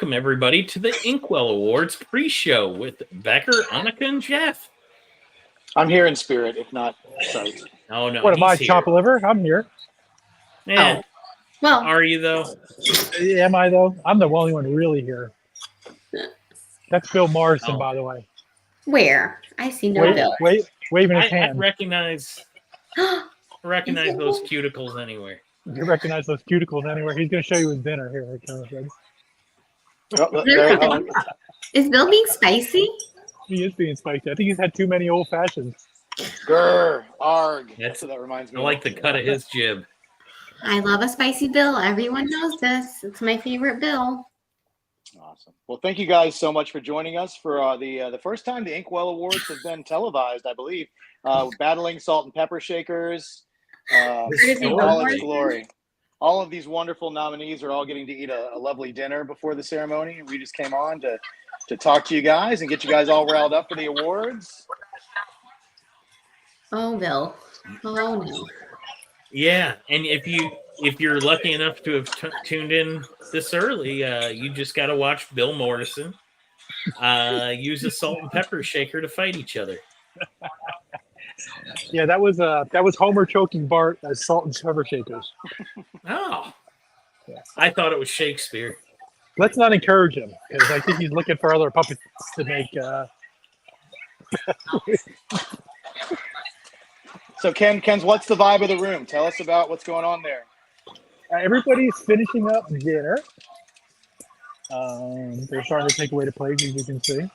welcome everybody to the Inkwell Awards pre-show with Becker, Annika, and Jeff. I'm here in spirit, if not sight. Oh no, What am I, he's chop here. liver? I'm here. Yeah. Oh, well, Are you though? Am I though? I'm the only one really here. That's Bill Morrison, Oh. by the way. where? I see no bill. Waving his I hand. recognize those cuticles anywhere. You recognize those cuticles anywhere. He's going to show you his dinner here. It comes, ready? Is Bill being spicy? He is being spicy. I think he's had too many old fashions. Grr, arg. That's what that reminds me. I like the cut of his jib. I love a spicy Bill. Everyone knows this. It's my favorite Bill. Awesome. Well, thank you guys so much for joining us for the first time the Inkwell Awards have been televised, I believe. Battling salt and pepper shakers. In all its glory. All of these wonderful nominees are all getting to eat a lovely dinner before the ceremony. We just came on to talk to you guys and get you guys all riled up for the awards. Oh, Bill. Oh, no. Yeah, and if you're lucky enough to have tuned in this early, you just got to watch Bill Morrison use a salt and pepper shaker to fight each other. Yeah, that was Homer choking Bart as salt and pepper shakers. Oh, I thought it was Shakespeare. Let's not encourage him because I think he's looking for other puppets to make. So, Ken's, what's the vibe of the room? Tell us about what's going on there. Everybody's finishing up dinner. They're starting to take away the plates, as you can see.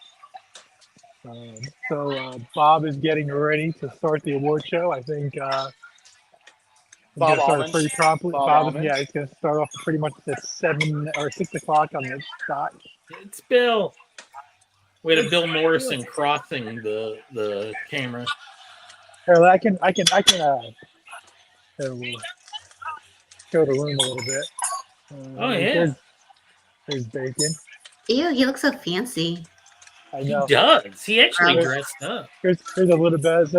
So Bob is getting ready to start the award show. I think Bob start pretty promptly. It's going to start off pretty much at 7 or 6 o'clock on the dot. It's Bill. We had Bill Morrison crossing the camera. Here, I can show the room a little bit. Oh yeah. There's bacon. Ew, he looks so fancy. I know. He does. He actually dressed up. Here's a little bit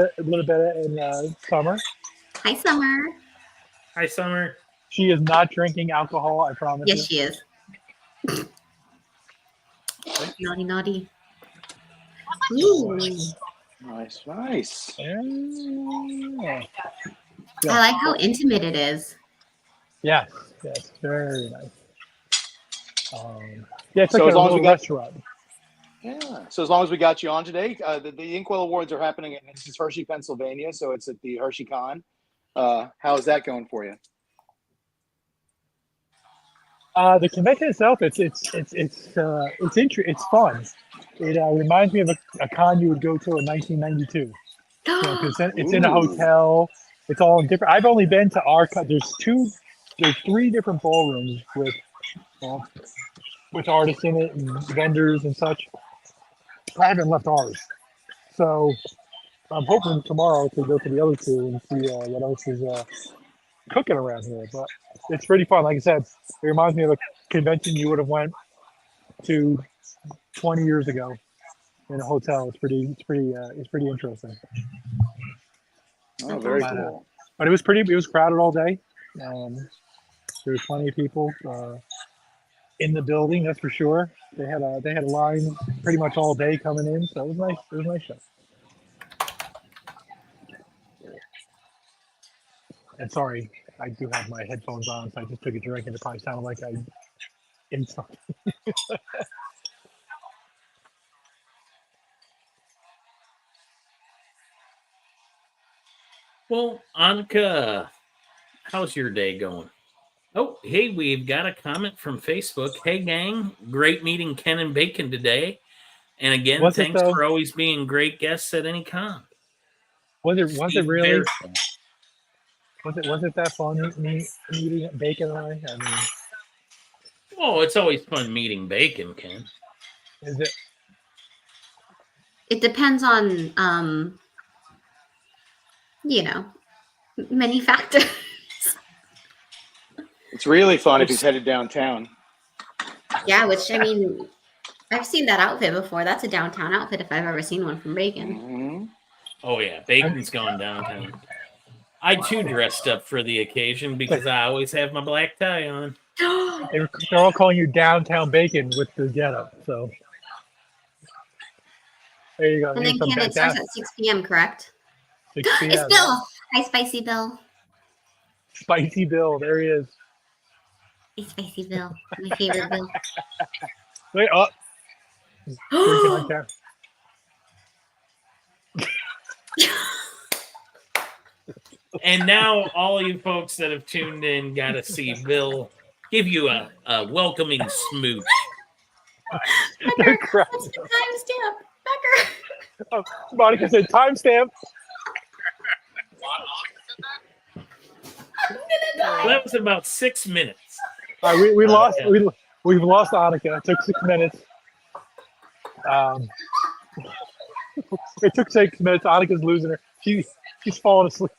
in Summer. Hi, Summer. Hi, Summer. She is not drinking alcohol, I promise. Yes, she is. Naughty, naughty. Ooh. Nice. Yeah. I like how intimate it is. Yes, very nice. It's So like as long as we got- restaurant. Yeah. So as long as we got you on today, the Inkwell Awards are happening at this is Hershey, Pennsylvania. So it's at the Hershey Con. How's that going for you? The convention itself, it's fun. It reminds me of a con you would go to in 1992. Because it's in a hotel. It's all different. I've only been to our con. There's 3 different ballrooms with artists in it and vendors and such. I haven't left ours, so I'm hoping tomorrow to go to the other 2 and see what else is cooking around here. But it's pretty fun. Like I said, it reminds me of a convention you would have went to 20 years ago in a hotel. It's pretty interesting. Oh, very cool. But it was crowded all day. There was plenty of people in the building, that's for sure. They had a line pretty much all day coming in, so it was nice. It was a nice show. And sorry, I do have my headphones on, so I just took a drink and it probably sounded like I in something. Well, Annika, how's your day going? Oh, hey, we've got a comment from Facebook. Hey, gang, great meeting Ken and Bacon today. And again, thanks for always being great guests at any con. Was it really? Was it that fun meeting Bacon and I? I mean, oh, it's always fun meeting Bacon, Ken. Is it? It depends on many factors. It's really fun if he's headed downtown. Yeah, which I mean, I've seen that outfit before. That's a downtown outfit if I've ever seen one from Bacon. Mm-hmm. Oh yeah, Bacon's gone downtown. I too dressed up for the occasion because I always have my black tie on. They're all calling you Downtown Bacon with the getup. So there you go. And then Ken, it starts at 6 p.m., correct? 6 p.m. It's Bill. Hi, Spicy Bill. Spicy Bill. There he is. Hey, Spicy Bill. My favorite Bill. Wait, oh. Drinking on camera. And now all you folks that have tuned in got to see Bill give you a welcoming smooch. Becker, what's the timestamp? Becker. Oh, Monica said timestamp. I'm gonna die. That was about 6 minutes. All right, we've lost Annika. It took 6 minutes. It took 6 minutes. Annika's losing her. She's falling asleep.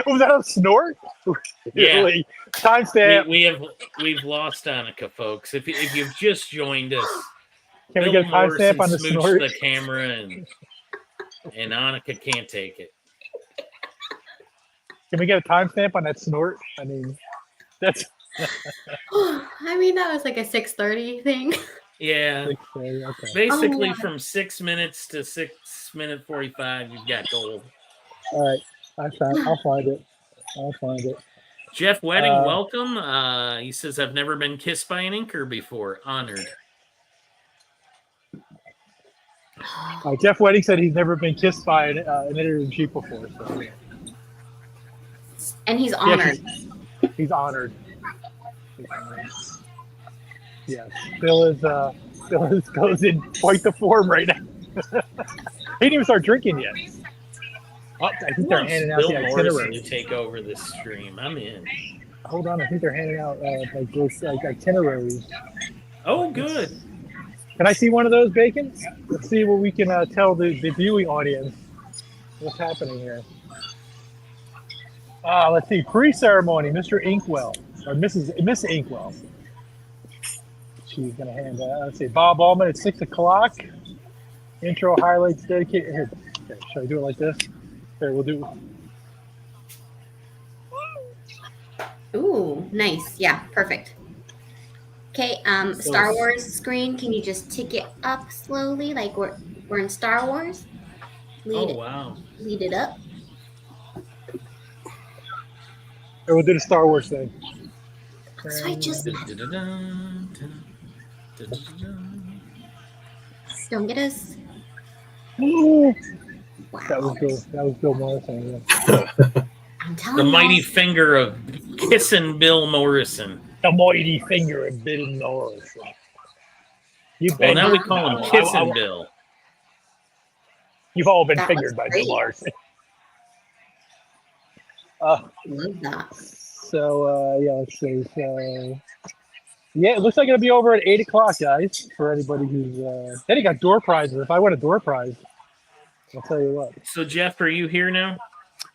Was that a snort? Yeah. Really? Timestamp. We've lost Annika, folks. If you've just joined us, Can we Bill get a timestamp on the Morrison snort? smooched the camera and Annika can't take it. Can we get a timestamp on that snort? I mean, that's. I mean, that was like a 6:30 thing. Yeah. Okay. Basically, from 6 minutes to 6:45, you've got gold. All right. I'll find it. Jeff Wedding, welcome. He says, I've never been kissed by an inker before. Honored. Jeff Wedding said he's never been kissed by an editor-in-chief before. So. And he's honored. Yeah, he's honored. Yes. Bill goes in quite the form right now. He didn't even start drinking yet. Oh, I think they're handing out Bill the Morrison itinerary. to take over this stream. I'm in. Hold on, I think they're handing out those itineraries. Oh, good. Can I see one of those, Bacon? Let's see what we can tell the viewing audience what's happening here. Let's see. Pre-ceremony, Mr. Inkwell or Miss Inkwell. She's gonna hand out. Let's see. Bob Allman at 6 o'clock. Intro highlights dedicated. Here, okay, should I do it like this? Here, we'll do. Ooh, nice. Yeah, perfect. Okay, Star Wars screen. Can you just tick it up slowly, like we're in Star Wars? Wow. Lead it up. Here, we'll do the Star Wars thing. So I just don't get us. Ooh, Wow. that was Bill Morrison. I'm The telling you. mighty finger of kissing Bill Morrison. The mighty finger of Bill Morrison. Well, now we call him Kissing Bill. You've all been That fingered looks by Bill great. Morrison. Love that. So let's see. So yeah, it looks like it'll be over at 8 o'clock, guys. For anybody who's then he got door prizes. If I win a door prize, I'll tell you what. So, Jeff, are you here now?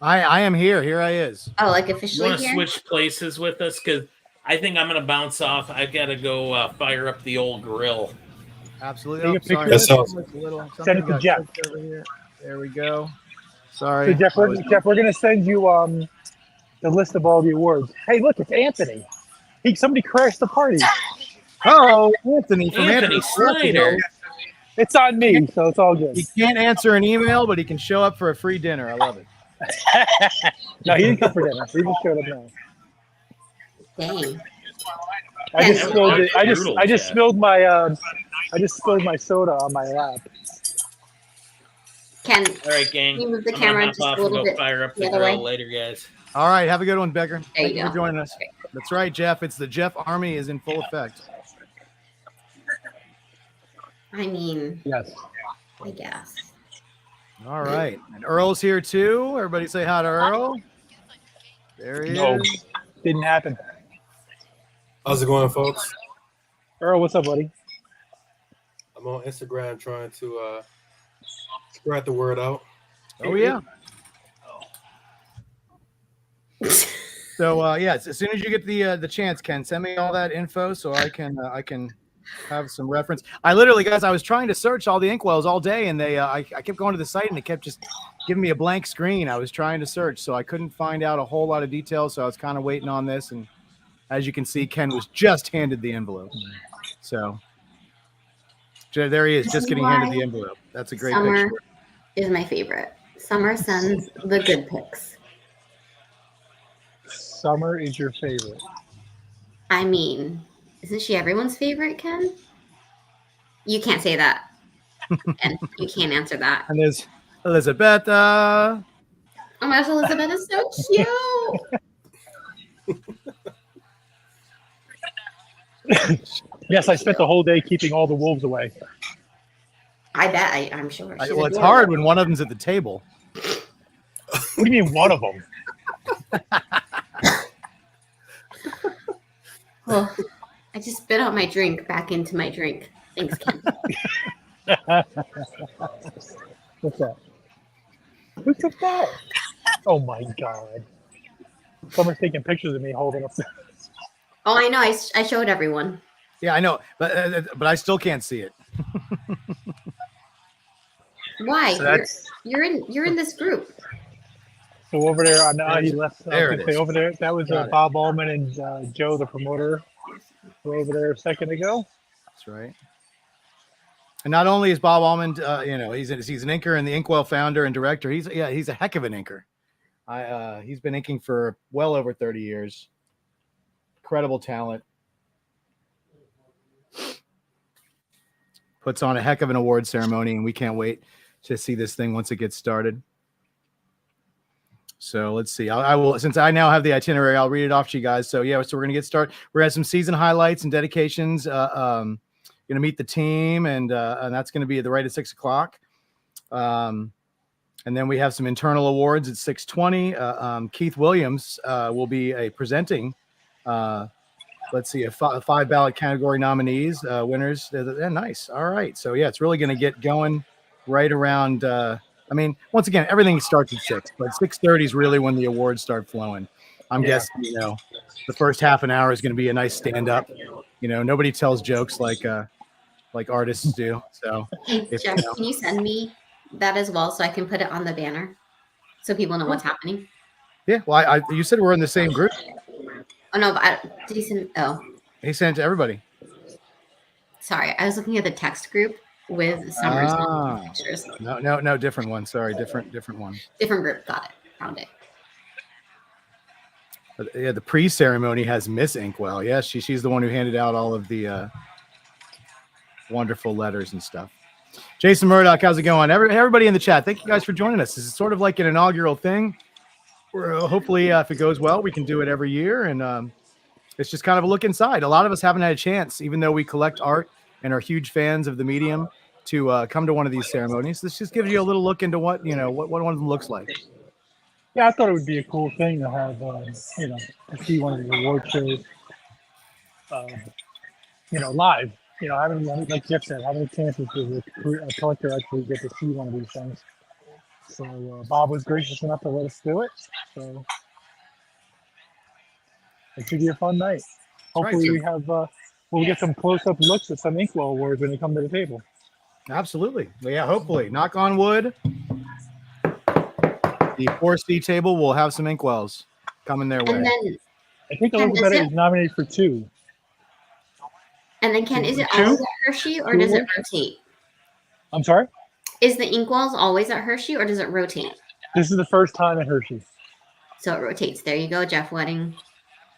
I am here. Here I is. Oh, like You officially want to here? switch places with us? Because I think I'm going to bounce off. I've got to go fire up the old grill. Absolutely. Take a sorry. picture. Send it to Jeff. Over here. There we go. Sorry. So Jeff, we're gonna send you the list of all the awards. Hey, look, it's Anthony. Somebody crashed the party. Oh, Anthony from Anthony Snyder. It's on me, so it's all good. He can't answer an email, but he can show up for a free dinner. I love it. No, he didn't come for dinner. He just showed up now. Dang. I just Yeah, spilled it. I brutal, just Jeff. spilled my my soda on my lap. Ken, All right, gang. Can you move the I'm camera gonna just hop a off and little go bit fire up the the other grill way? later, guys. All right. Have a good one, Becker. There Thank you you for go. joining us. That's right, Jeff. It's the Jeff Army is in full effect. I mean, Yes. I guess. All right. And Earl's here too. Everybody say hi to Earl. There he No, is. didn't happen. How's it going, folks? Earl, what's up, buddy? I'm on Instagram trying to spread the word out. Oh yeah. So yes, as soon as you get the chance, Ken, send me all that info so I can have some reference. I literally, guys, I was trying to search all the Inkwells all day, and I kept going to the site, and it kept just giving me a blank screen. I was trying to search, so I couldn't find out a whole lot of details. So I was kind of waiting on this, and as you can see, Ken was just handed the envelope. So there he is, just getting handed the envelope. That's a great picture. Is my favorite. Summer sends the good pics. Summer is your favorite. I mean, isn't she everyone's favorite, Ken? You can't say that. And you can't answer that. And there's Elizabeth. Oh my gosh, Elizabeth is so cute. Yes, I spent the whole day keeping all the wolves away. I bet. I'm sure. Well, it's hard when one of them's at the table. What do you mean one of them? Oh, I just spit out my drink back into my drink. Thanks, Ken. What's that? Who took that? Oh my God. Someone's taking pictures of me holding up. Oh, I know. I showed everyone. Yeah, I know, but I still can't see it. Why? So you're in this group. So over there, he left. There it is. Over there, that was Bob Allman and Joe, the promoter, were over there a second ago. That's right. And not only is Bob Allman, he's an inker and the Inkwell founder and director. He's a heck of an inker. He's been inking for well over 30 years. Incredible talent. Puts on a heck of an award ceremony, and we can't wait to see this thing once it gets started. So let's see. I will, since I now have the itinerary, I'll read it off to you guys. So yeah, so we're gonna get started. We're gonna have some season highlights and dedications. Gonna meet the team, and that's gonna be at the right at 6 o'clock. And then we have some internal awards at 6:20. Keith Williams will be presenting. Let's see, 5 ballot category nominees, winners. They're nice. All right. So yeah, it's really gonna get going right around. Once again, everything starts at 6, but 6:30 is really when the awards start flowing. I'm guessing, the first half an hour is going to be a nice stand up. Nobody tells jokes like artists do. So, Jeff, can you send me that as well so I can put it on the banner so people know what's happening? Yeah. Well, you said we're in the same group. Oh no, but did he send? Oh, he sent it to everybody. Sorry, I was looking at the text group with Summer's pictures. No, different one. Sorry, different one. Different group. Got it. Found it. But yeah, the pre-ceremony has Miss Inkwell. Yes, she's the one who handed out all of the wonderful letters and stuff. Jason Murdoch, how's it going? Everybody in the chat, thank you guys for joining us. This is sort of like an inaugural thing. Hopefully, if it goes well, we can do it every year, and it's just kind of a look inside. A lot of us haven't had a chance, even though we collect art and are huge fans of the medium, to come to one of these ceremonies. This just gives you a little look into what one of them looks like. Yeah, I thought it would be a cool thing to have, to see one of the award shows, live. Having, like Jeff said, having a chance as a collector actually get to see one of these things. So Bob was gracious enough to let us do it. So it should be a fun night. Hopefully we have we'll get some close-up looks at some Inkwell Awards when they come to the table. Absolutely. Well, yeah, hopefully. Knock on wood. The 4C table will have some Inkwells coming their way. And then I think Elizabeth is nominated for 2. And then Ken, is it always at Hershey or does it rotate? I'm sorry? Is the Inkwells always at Hershey or does it rotate? This is the first time at Hershey. So it rotates. There you go, Jeff Wedding.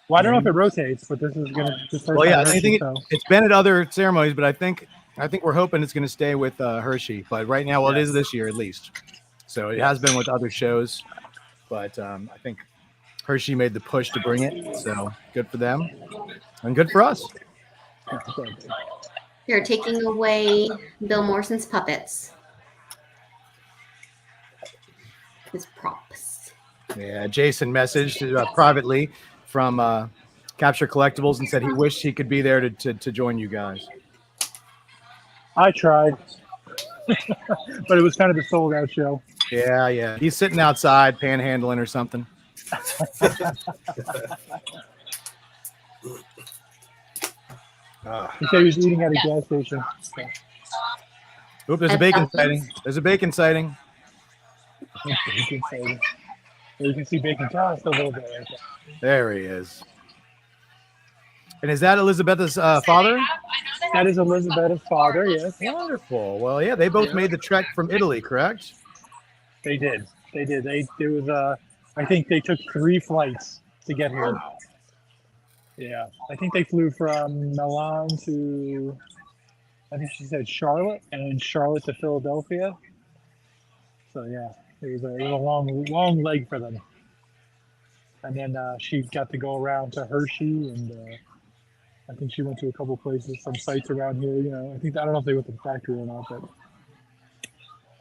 Well, I don't know if it rotates, but this is going to be the first time. Well, yeah, Hershey, I think it's been at other ceremonies, but I think we're hoping it's going to stay with Hershey. But right now, it is this year at least. So it has been with other shows, but I think Hershey made the push to bring it. So good for them and good for us. You're taking away Bill Morrison's puppets. His props. Yeah, Jason messaged privately from Capture Collectibles and said he wished he could be there to join you guys. I tried, but it was kind of a sold-out show. Yeah. He's sitting outside panhandling or something. He said he was eating at a gas station. Oop, there's a bacon sighting. You can see Bacon John's still over there. There he is. And is that Elizabeth's father? That is Elizabeth's father, yes. Wonderful. Well, yeah, they both made the trek from Italy, correct? They did. There was I think they took 3 flights to get here. Yeah. I think they flew from Milan to, I think she said Charlotte, and then Charlotte to Philadelphia. So yeah, it was a long leg for them. And then she got to go around to Hershey, and I think she went to a couple places, some sites around here. You know, I don't know if they went to the factory or not, but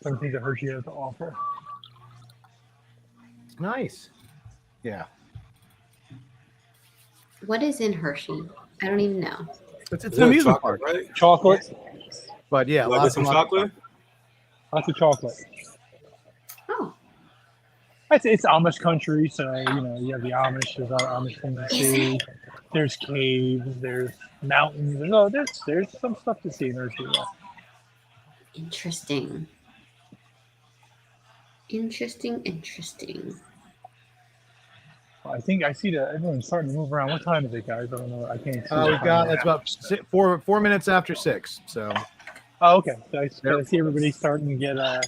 some things that Hershey has to offer. Nice. Yeah. What is in Hershey? I don't even know. It's an amusement park, right? Chocolate. But yeah, Like lots some of chocolate. Lots of chocolate. Oh, It's Amish country, so you know you have the Amish. There's a lot of Amish things to see. There's caves. There's mountains. There's some stuff to see in Hershey. Yeah. interesting. Interesting. I think I see that everyone's starting to move around. What time is it, guys? I don't know. I can't see. we've got it's about 4 minutes after 6. So. Oh, okay. So I see everybody starting to get a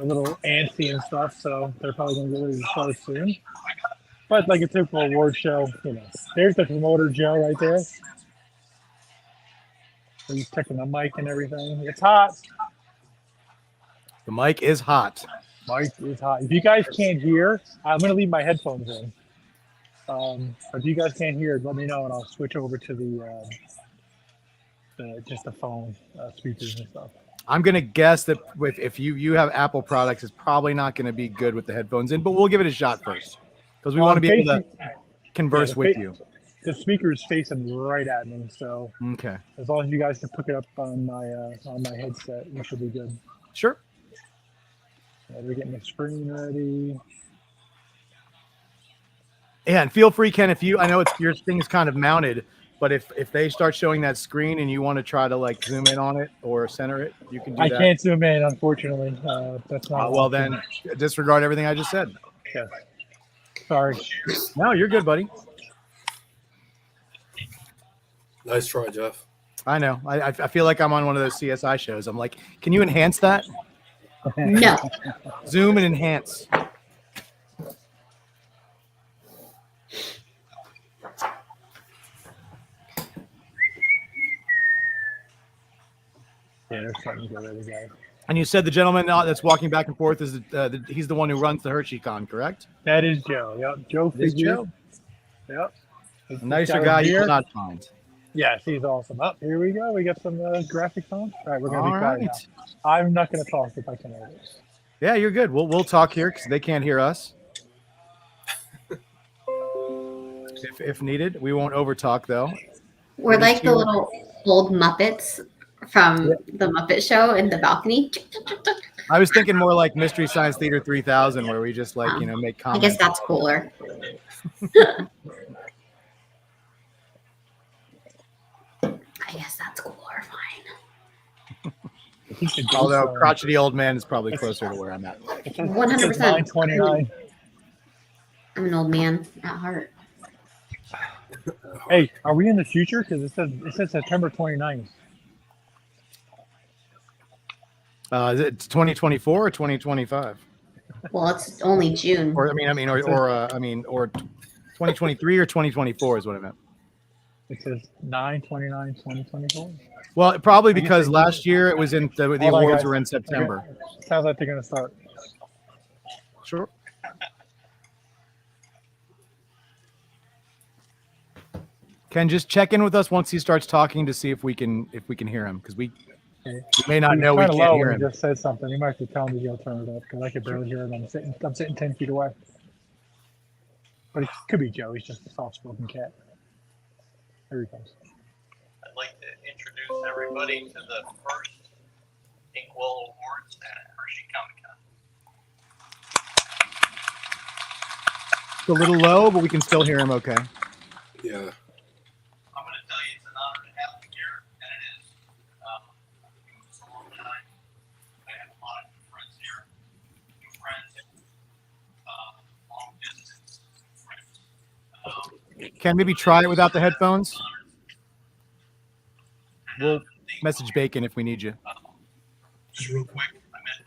little antsy and stuff. So they're probably going to get ready to start soon. But like a typical award show, you know, there's the promoter Joe right there. So he's checking the mic and everything. It's hot. The mic is hot. Mic is hot. If you guys can't hear, I'm going to leave my headphones in. If you guys can't hear, let me know and I'll switch over to the just the phone speakers and stuff. I'm going to guess that if you have Apple products, it's probably not going to be good with the headphones in, but we'll give it a shot first because we want to be able to converse with you. The speaker is facing right at me, so okay. As long as you guys can pick it up on my headset, we should be good. Sure. We're getting the screen ready. Yeah, and feel free, Ken, I know it's your thing's kind of mounted, but if they start showing that screen and you want to try to like zoom in on it or center it, you can do that. I can't zoom in, unfortunately. That's not. Well, then disregard everything I just said. Yes. Sorry. No, you're good, buddy. Nice try, Jeff. I know. I feel like I'm on one of those CSI shows. I'm like, can you enhance that? No. Zoom and enhance. Yeah, they're starting to get ready, guys. And you said the gentleman that's walking back and forth is he's the one who runs the HersheyCon, correct? That is Joe. Yep, Joe. Is Joe. Yep. A nicer guy you will not find. Yes, he's awesome. Up here we go. We got some graphics on. All right, we're gonna be quiet now. Right. I'm not gonna talk if I can edit. Yeah, you're good. We'll talk here because they can't hear us. if needed, we won't overtalk though. We're like the little old Muppets from the Muppet Show in the balcony. I was thinking more like Mystery Science Theater 3000, where we just like make I comments. guess that's cooler. Fine. Although crotchety old man is probably closer to where I'm at. 100%. 929. I'm an old man at heart. Hey, are we in the future? Because it says September 29th. Is it 2024 or 2025? Well, it's only June. Or 2023 or 2024 is what I meant. It says 9/29/2024. Well, probably because last year it was in the awards were in September. Sounds like they're going to start. Sure. Ken, just check in with us once he starts talking to see if we can hear him, because we may not know we can't hear him. He just said something. You might have to tell me to turn it up because I could barely hear it. I'm sitting 10 feet away. But it could be Joe. He's just a soft-spoken cat. There he goes. I'd like to introduce everybody to the first Inkwell Awards at Hershey Comic Con. It's a little low, but we can still hear him okay. Yeah. I'm going to tell you it's an honor to have him here, and it is. It's a long time. I have a lot of new friends here, new friends, long distance friends. Ken, maybe try it without the headphones. We'll message Bacon if we need you. Just real quick, I met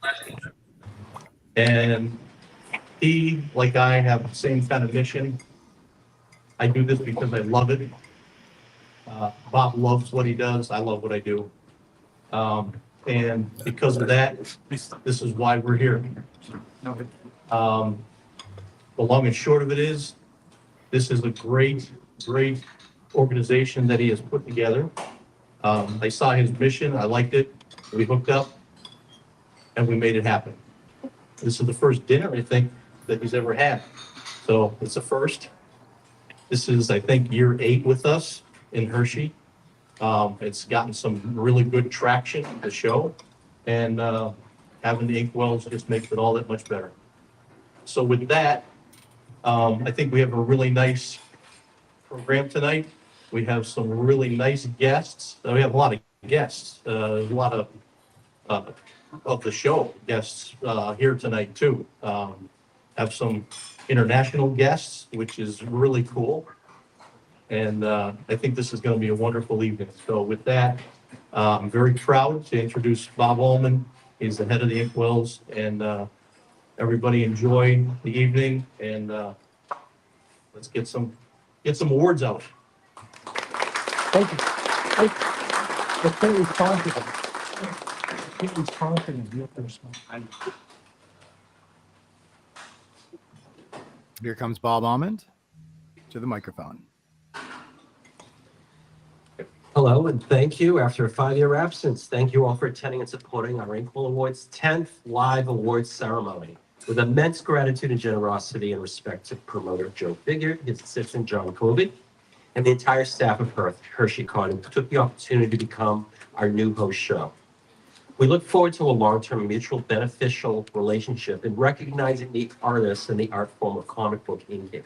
Bob. And he, like I, have the same kind of mission. I do this because I love it. Bob loves what he does. I love what I do. And because of that, this is why we're here. The long and short of it is, this is a great, great organization that he has put together. I saw his mission. I liked it. We hooked up and we made it happen. This is the first dinner, I think, that he's ever had. So it's a first. This is, I think, year 8 with us in Hershey. It's gotten some really good traction, the show. And having the Inkwells just makes it all that much better. So with that, I think we have a really nice program tonight. We have some really nice guests. We have a lot of guests, a lot of the show guests here tonight too. Have some international guests, which is really cool. And I think this is going to be a wonderful evening. So with that, I'm very proud to introduce Bob Ullman. He's the head of the Inkwells, and everybody enjoy the evening, and let's get some awards out. Thank you. The thing is confident. He's confident. You have to respond. Here comes Bob Almond to the microphone. Hello, and thank you. After a 5-year absence, thank you all for attending and supporting our Inkwell Awards 10th live awards ceremony. With immense gratitude and generosity and respect to promoter Joe Figure, his assistant John Colby, and the entire staff of Hershey Con, who took the opportunity to become our new host show. We look forward to a long-term mutual beneficial relationship in recognizing the artists and the art form of comic book inking.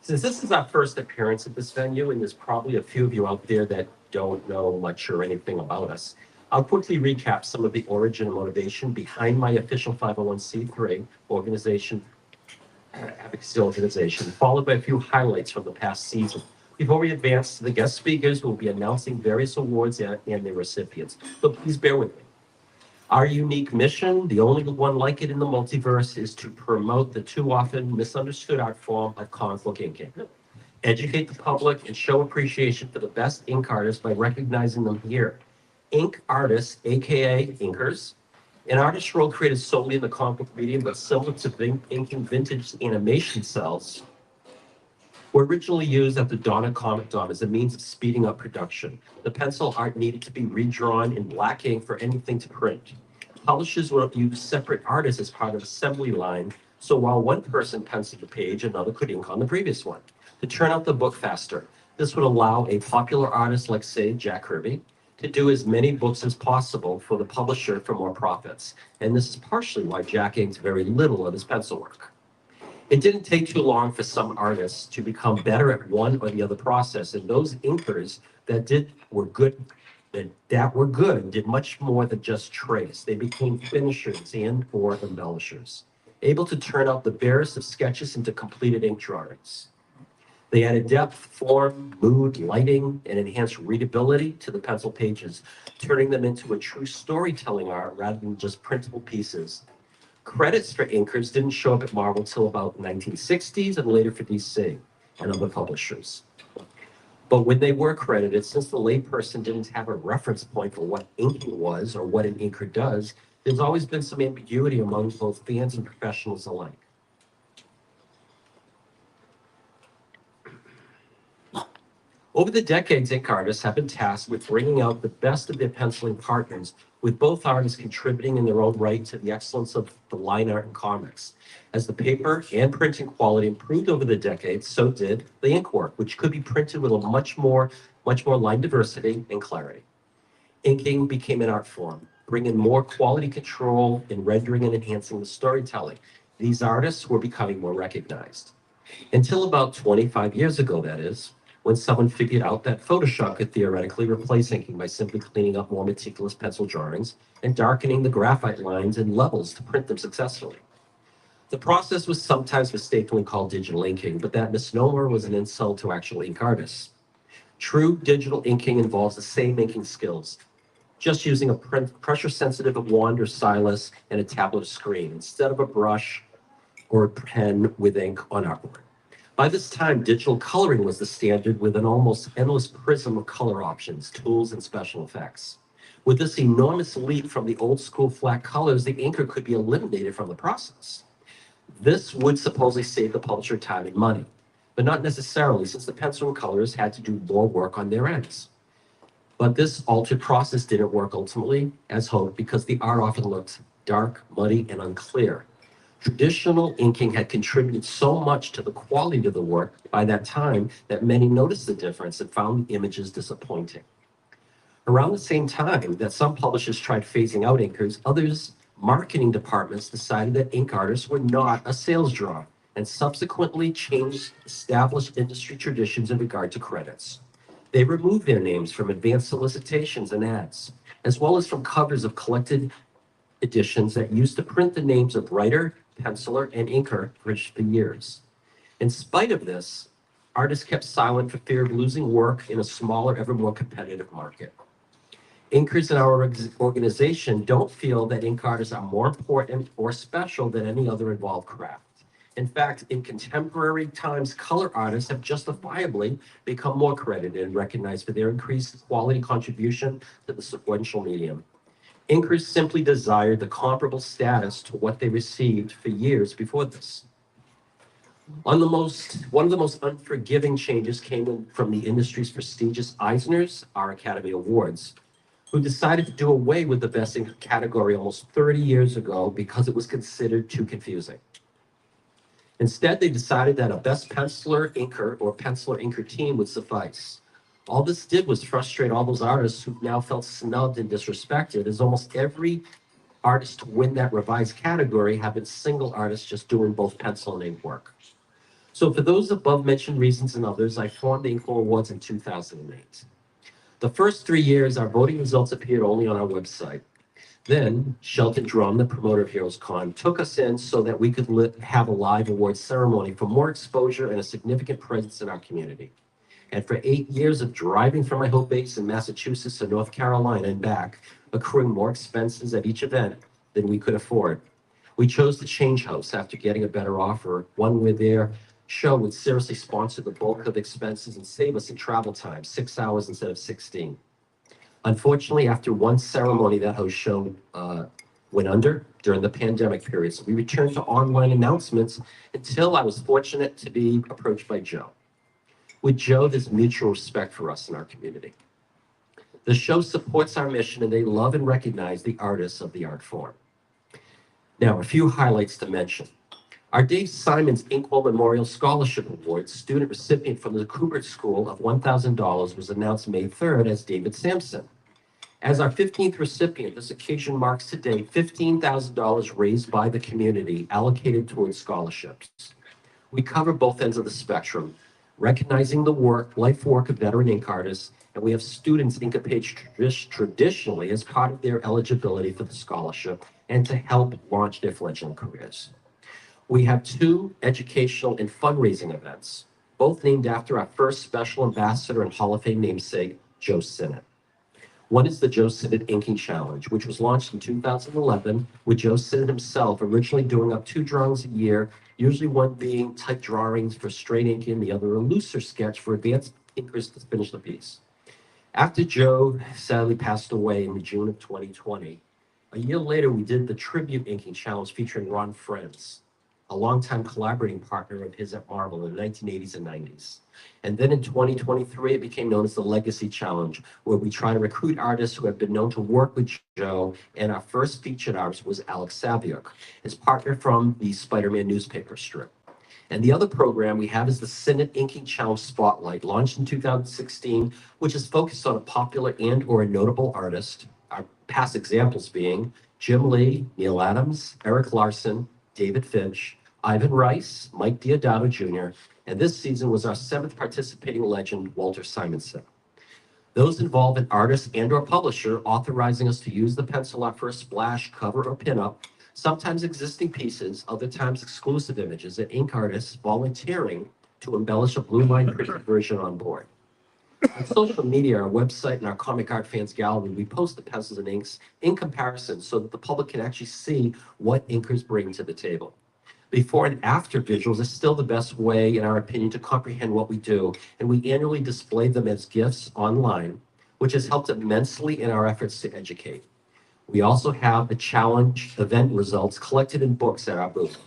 Since this is our first appearance at this venue, and there's probably a few of you out there that don't know much or anything about us, I'll quickly recap some of the origin and motivation behind my official 501c3 organization, advocacy organization, followed by a few highlights from the past season. Before we advance to the guest speakers, we'll be announcing various awards and their recipients, so please bear with me. Our unique mission, the only one like it in the multiverse, is to promote the too often misunderstood art form of comic book inking. Educate the public and show appreciation for the best ink artists by recognizing them here. Ink artists, aka inkers, an artist role created solely in the comic book medium, but similar to inking vintage animation cells, were originally used at the dawn of Comic Con as a means of speeding up production. The pencil art needed to be redrawn in black ink for anything to print. Publishers would use separate artists as part of assembly line, so while one person penciled the page, another could ink on the previous one to turn out the book faster. This would allow a popular artist like, say, Jack Kirby, to do as many books as possible for the publisher for more profits. And this is partially why Jack inked very little of his pencil work. It didn't take too long for some artists to become better at one or the other process, and those inkers that were good and did much more than just trace. They became finishers and or embellishers, able to turn out the barest of sketches into completed ink drawings. They added depth, form, mood, lighting, and enhanced readability to the pencil pages, turning them into a true storytelling art rather than just printable pieces. Credits for inkers didn't show up at Marvel till about the 1960s and later for DC and other publishers. But when they were credited, since the layperson didn't have a reference point for what inking was or what an inker does, there's always been some ambiguity among both fans and professionals alike. Over the decades, ink artists have been tasked with bringing out the best of their penciling partners, with both artists contributing in their own right to the excellence of the line art and comics. As the paper and printing quality improved over the decades, so did the ink work, which could be printed with a much more line diversity and clarity. Inking became an art form, bringing more quality control in rendering and enhancing the storytelling. These artists were becoming more recognized. Until about 25 years ago, that is, when someone figured out that Photoshop could theoretically replace inking by simply cleaning up more meticulous pencil drawings and darkening the graphite lines and levels to print them successfully. The process was sometimes mistakenly called digital inking, but that misnomer was an insult to actual ink artists. True digital inking involves the same inking skills, just using a pressure-sensitive wand or stylus and a tablet screen instead of a brush or a pen with ink on artwork. By this time, digital coloring was the standard with an almost endless prism of color options, tools, and special effects. With this enormous leap from the old school flat colors, the inker could be eliminated from the process. This would supposedly save the publisher time and money, but not necessarily, since the pencil and colors had to do more work on their ends. But this altered process didn't work ultimately, as hoped, because the art often looked dark, muddy, and unclear. Traditional inking had contributed so much to the quality of the work by that time that many noticed the difference and found the images disappointing. Around the same time that some publishers tried phasing out inkers, others marketing departments decided that ink artists were not a sales draw and subsequently changed established industry traditions in regard to credits. They removed their names from advanced solicitations and ads, as well as from covers of collected editions that used to print the names of writer, penciler, and inker for years. In spite of this, artists kept silent for fear of losing work in a smaller, ever more competitive market. Inkers in our organization don't feel that ink artists are more important or special than any other involved craft. In fact, in contemporary times, color artists have justifiably become more credited and recognized for their increased quality contribution to the sequential medium. Inkers simply desired the comparable status to what they received for years before this. One of the most unforgiving changes came from the industry's prestigious Eisners, our Academy Awards, who decided to do away with the best ink category almost 30 years ago because it was considered too confusing. Instead, they decided that a best penciler inker or penciler inker team would suffice. All this did was frustrate all those artists who now felt snubbed and disrespected, as almost every artist to win that revised category have been single artists just doing both pencil and ink work. So for those above mentioned reasons and others, I formed the Inkwell Awards in 2008. The first 3 years, our voting results appeared only on our website. Then Shelton Drum, the promoter of Heroes Con, took us in so that we could have a live awards ceremony for more exposure and a significant presence in our community. And for 8 years of driving from my home base in Massachusetts to North Carolina and back, accruing more expenses at each event than we could afford, we chose to change hosts after getting a better offer, one where their show would seriously sponsor the bulk of expenses and save us in travel time, 6 hours instead of 16. Unfortunately, after one ceremony, that host show went under during the pandemic period. So we returned to online announcements until I was fortunate to be approached by Joe. With Joe, there's mutual respect for us in our community. The show supports our mission and they love and recognize the artists of the art form. Now, a few highlights to mention. Our Dave Simons Inkwell Memorial Scholarship Award student recipient from the Kubert School of $1,000 was announced May 3rd as David Sampson. As our 15th recipient, this occasion marks today $15,000 raised by the community allocated towards scholarships. We cover both ends of the spectrum, recognizing the life work of veteran ink artists, and we have students ink a page traditionally as part of their eligibility for the scholarship and to help launch their fledgling careers. We have 2 educational and fundraising events, both named after our first special ambassador and Hall of Fame namesake, Joe Sinnott. One is the Joe Sinnott Inking Challenge, which was launched in 2011, with Joe Sinnott himself originally doing up 2 drawings a year, usually one being type drawings for straight inking, the other a looser sketch for advanced inkers to finish the piece. After Joe sadly passed away in June of 2020, a year later we did the Tribute Inking Challenge featuring Ron Friends, a longtime collaborating partner of his at Marvel in the 1980s and 90s. And then in 2023, it became known as the Legacy Challenge, where we try to recruit artists who have been known to work with Joe, and our first featured artist was Alex Saviuk, his partner from the Spider-Man newspaper strip. And the other program we have is the Sinnott Inking Challenge Spotlight, launched in 2016, which is focused on a popular and or a notable artist, our past examples being Jim Lee, Neil Adams, Eric Larson, David Finch, Ivan Rice, Mike Diodato Jr., and this season was our 7th participating legend, Walter Simonson. Those involve an artist and or publisher authorizing us to use the pencil art for a splash, cover, or pinup, sometimes existing pieces, other times exclusive images, and ink artists volunteering to embellish a blue line printed version on board. On social media, our website, and our Comic Art Fans Gallery, we post the pencils and inks in comparison so that the public can actually see what inkers bring to the table. Before and after visuals is still the best way, in our opinion, to comprehend what we do, and we annually display them as gifts online, which has helped immensely in our efforts to educate. We also have a challenge event results collected in books at our booth.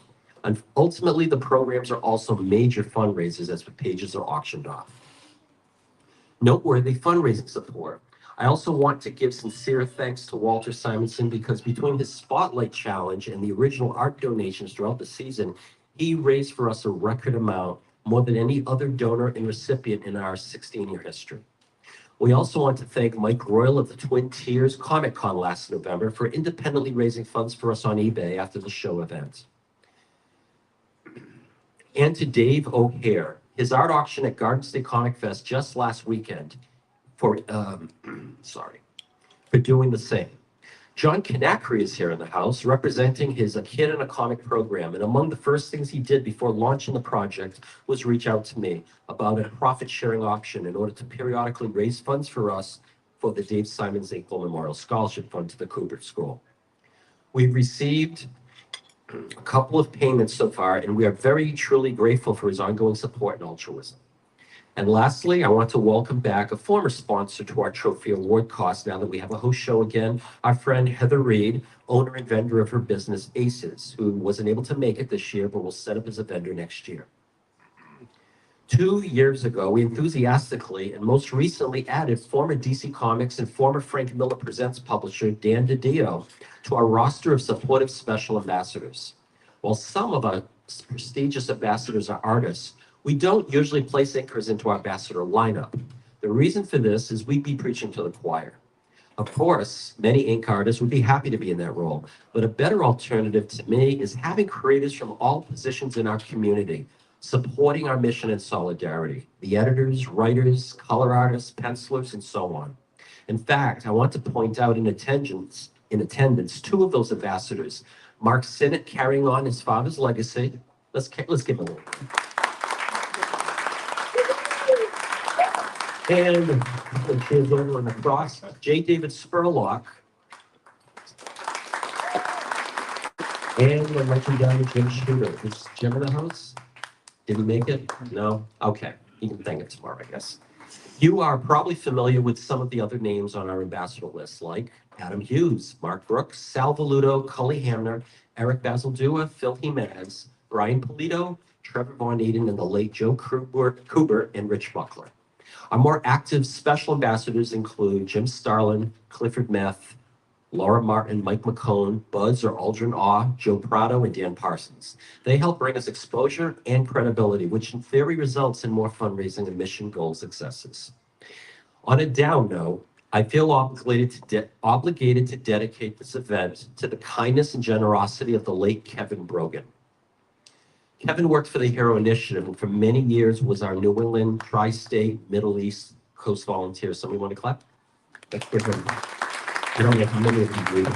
And ultimately, the programs are also major fundraisers as the pages are auctioned off. Noteworthy fundraising support. I also want to give sincere thanks to Walter Simonson because between his Spotlight Challenge and the original art donations throughout the season, he raised for us a record amount, more than any other donor and recipient in our 16-year history. We also want to thank Mike Royal of the Twin Tiers Comic Con last November for independently raising funds for us on eBay after the show event. And to Dave O'Hare, his art auction at Garden State Comic Fest just last weekend for doing the same. John Canacri is here in the house representing his A Kid in a Comic program. And among the first things he did before launching the project was reach out to me about a profit sharing auction in order to periodically raise funds for us for the Dave Simons Inkwell Memorial Scholarship Fund to the Kubert School. We've received a couple of payments so far, and we are very truly grateful for his ongoing support and altruism. And lastly, I want to welcome back a former sponsor to our trophy award cost now that we have a host show again, our friend Heather Reed, owner and vendor of her business Aces, who wasn't able to make it this year, but will set up as a vendor next year. 2 years ago, we enthusiastically and most recently added former DC Comics and former Frank Miller Presents publisher Dan DiDio to our roster of supportive special ambassadors. While some of our prestigious ambassadors are artists, we don't usually place inkers into our ambassador lineup. The reason for this is we'd be preaching to the choir. Of course, many ink artists would be happy to be in that role, but a better alternative to me is having creators from all positions in our community supporting our mission and solidarity, the editors, writers, color artists, pencilers, and so on. In fact, I want to point out in attendance, 2 of those ambassadors, Mark Sinnott carrying on his father's legacy. Let's give him a little. And the kids over on the cross, J. David Spurlock. And we're writing down Jim Shooter. Is Jim in the house? Did he make it? No? Okay. You can thank it tomorrow, I guess. You are probably familiar with some of the other names on our ambassador list, like Adam Hughes, Mark Brooks, Sal Voluto, Cully Hamner, Eric Basildua, Phil Jimenez, Brian Polito, Trevor Von Eden, and the late Joe Kubert and Rich Buckler. Our more active special ambassadors include Jim Starlin, Clifford Meth, Laura Martin, Mike McCone, Buzz or Aldrin Awe, Joe Prado, and Dan Parsons. They help bring us exposure and credibility, which in theory results in more fundraising and mission goal successes. On a down note, I feel obligated to dedicate this event to the kindness and generosity of the late Kevin Brogan. Kevin worked for the Hero Initiative and for many years was our New England, Tri-State, Middle East Coast volunteer. Somebody want to clap? Let's give him. I don't know how many of you do.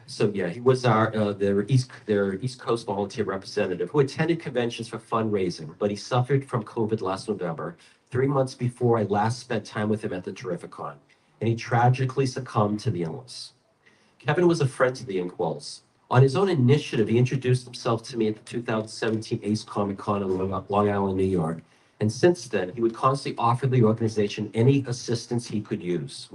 So yeah, he was their East Coast volunteer representative who attended conventions for fundraising, but he suffered from COVID last November, 3 months before I last spent time with him at the Terrificon, and he tragically succumbed to the illness. Kevin was a friend to the Inkwells. On his own initiative, he introduced himself to me at the 2017 Ace Comic Con in Long Island, New York. And since then, he would constantly offer the organization any assistance we could use.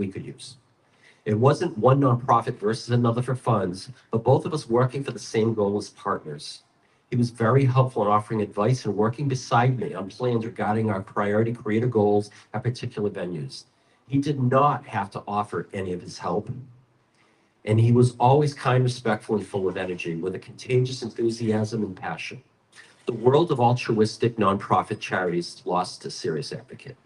It wasn't one nonprofit versus another for funds, but both of us working for the same goal as partners. He was very helpful in offering advice and working beside me on plans regarding our priority creator goals at particular venues. He did not have to offer any of his help. And he was always kind, respectful, and full of energy with a contagious enthusiasm and passion. The world of altruistic nonprofit charities lost a serious advocate.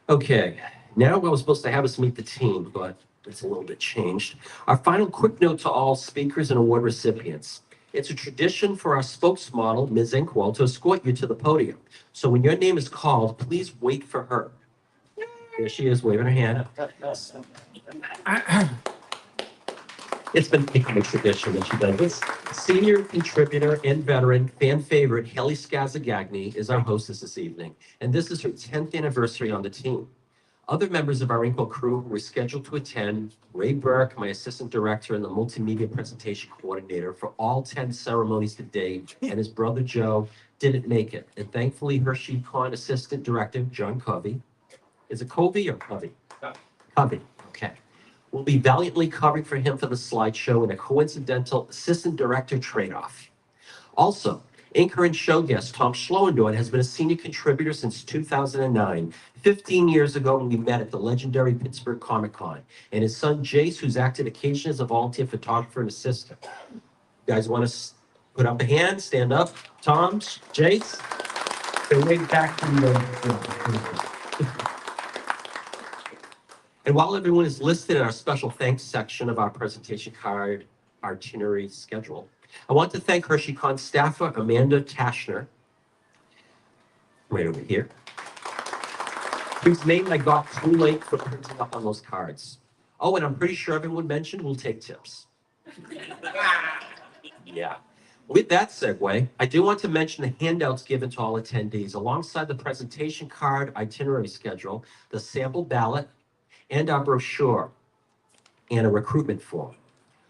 Okay, now I was supposed to have us meet the team, but it's a little bit changed. Our final quick note to all speakers and award recipients. It's a tradition for our spokesmodel, Ms. Inkwell, to escort you to the podium. So when your name is called, please wait for her. There she is, waving her hand. It's been become a tradition that she does this. Senior contributor and veteran fan favorite Haley Skazagagny is our hostess this evening, and this is her 10th anniversary on the team. Other members of our Inkwell crew who were scheduled to attend, Ray Burke, my assistant director and the multimedia presentation coordinator for all 10 ceremonies to date, and his brother Joe didn't make it. And thankfully, Hershey Con assistant director, John Covey, is it Covey or Covey? Covey, okay. Will be valiantly covering for him for the slideshow in a coincidental assistant director trade-off. Also, anchor and show guest Tom Schloendorn has been a senior contributor since 2009. 15 years ago, when we met at the legendary Pittsburgh Comic-Con, and his son Jace, who's acted occasionally as a volunteer photographer and assistant. You guys want to put up a hand, stand up? Tom, Jace, they wave back to you. And while everyone is listed in our special thanks section of our presentation card itinerary schedule, I want to thank HersheyCon staffer Amanda Tashner, right over here, whose name I got too late for printing up on those cards. Oh, and I'm pretty sure everyone mentioned we'll take tips. Yeah. With that segue, I do want to mention the handouts given to all attendees alongside the presentation card itinerary schedule, the sample ballot, and our brochure, and a recruitment form.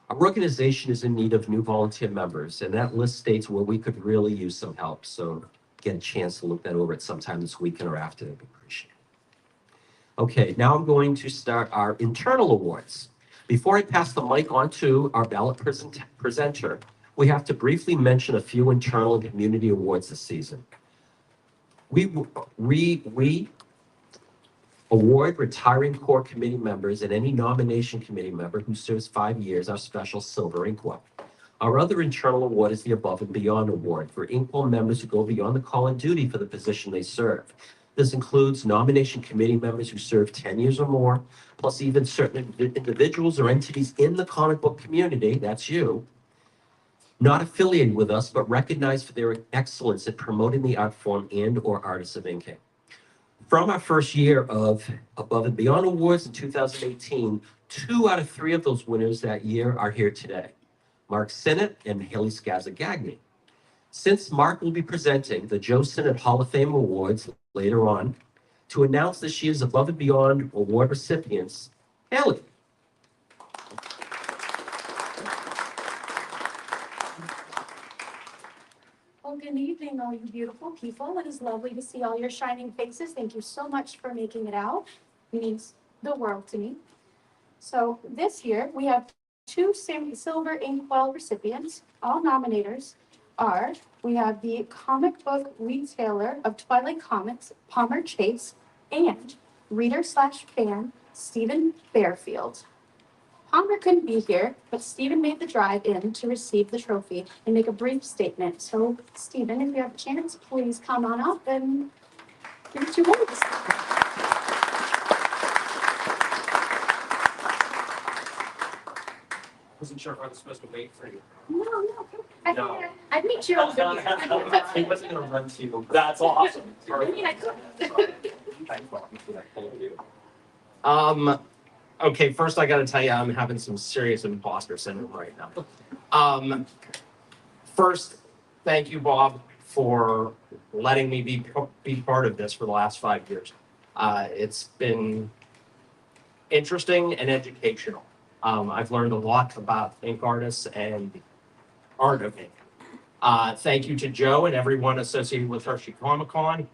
Our organization is in need of new volunteer members, and that list states where we could really use some help. So get a chance to look that over at some time this weekend or after, that'd be appreciated. Okay, now I'm going to start our internal awards. Before I pass the mic on to our ballot presenter, we have to briefly mention a few internal and community awards this season. We award retiring core committee members and any nomination committee member who serves 5 years our special Silver Inkwell. Our other internal award is the Above and Beyond Award for Inkwell members who go beyond the call and duty for the position they serve. This includes nomination committee members who serve 10 years or more, plus even certain individuals or entities in the comic book community, that's you, not affiliated with us, but recognized for their excellence at promoting the art form and or artists of inking. From our first year of Above and Beyond Awards in 2018, 2 out of 3 of those winners that year are here today, Mark Sinnott and Haley Skazagagny. Since Mark will be presenting the Joe Sinnott Hall of Fame Awards later on, to announce this year's Above and Beyond Award recipients, Haley. Well, good evening, all you beautiful people. It is lovely to see all your shining faces. Thank you so much for making it out. It means the world to me. So this year, we have 2 Silver Inkwell recipients. All nominators are, we have the comic book retailer of Twilight Comics, Palmer Chase, and reader/fan, Stephen Fairfield. Palmer couldn't be here, but Stephen made the drive in to receive the trophy and make a brief statement. So, Stephen, if you have a chance, please come on up and give it 2 words. Wasn't sure if I was supposed to wait for you. No. I'd meet you over here. He wasn't going to run to you. That's awesome. I mean, I could. Okay, first I got to tell you, I'm having some serious imposter syndrome right now. First, thank you, Bob, for letting me be part of this for the last 5 years. It's been interesting and educational. I've learned a lot about ink artists and art of ink. Thank you to Joe and everyone associated with Hershey Comic-Con.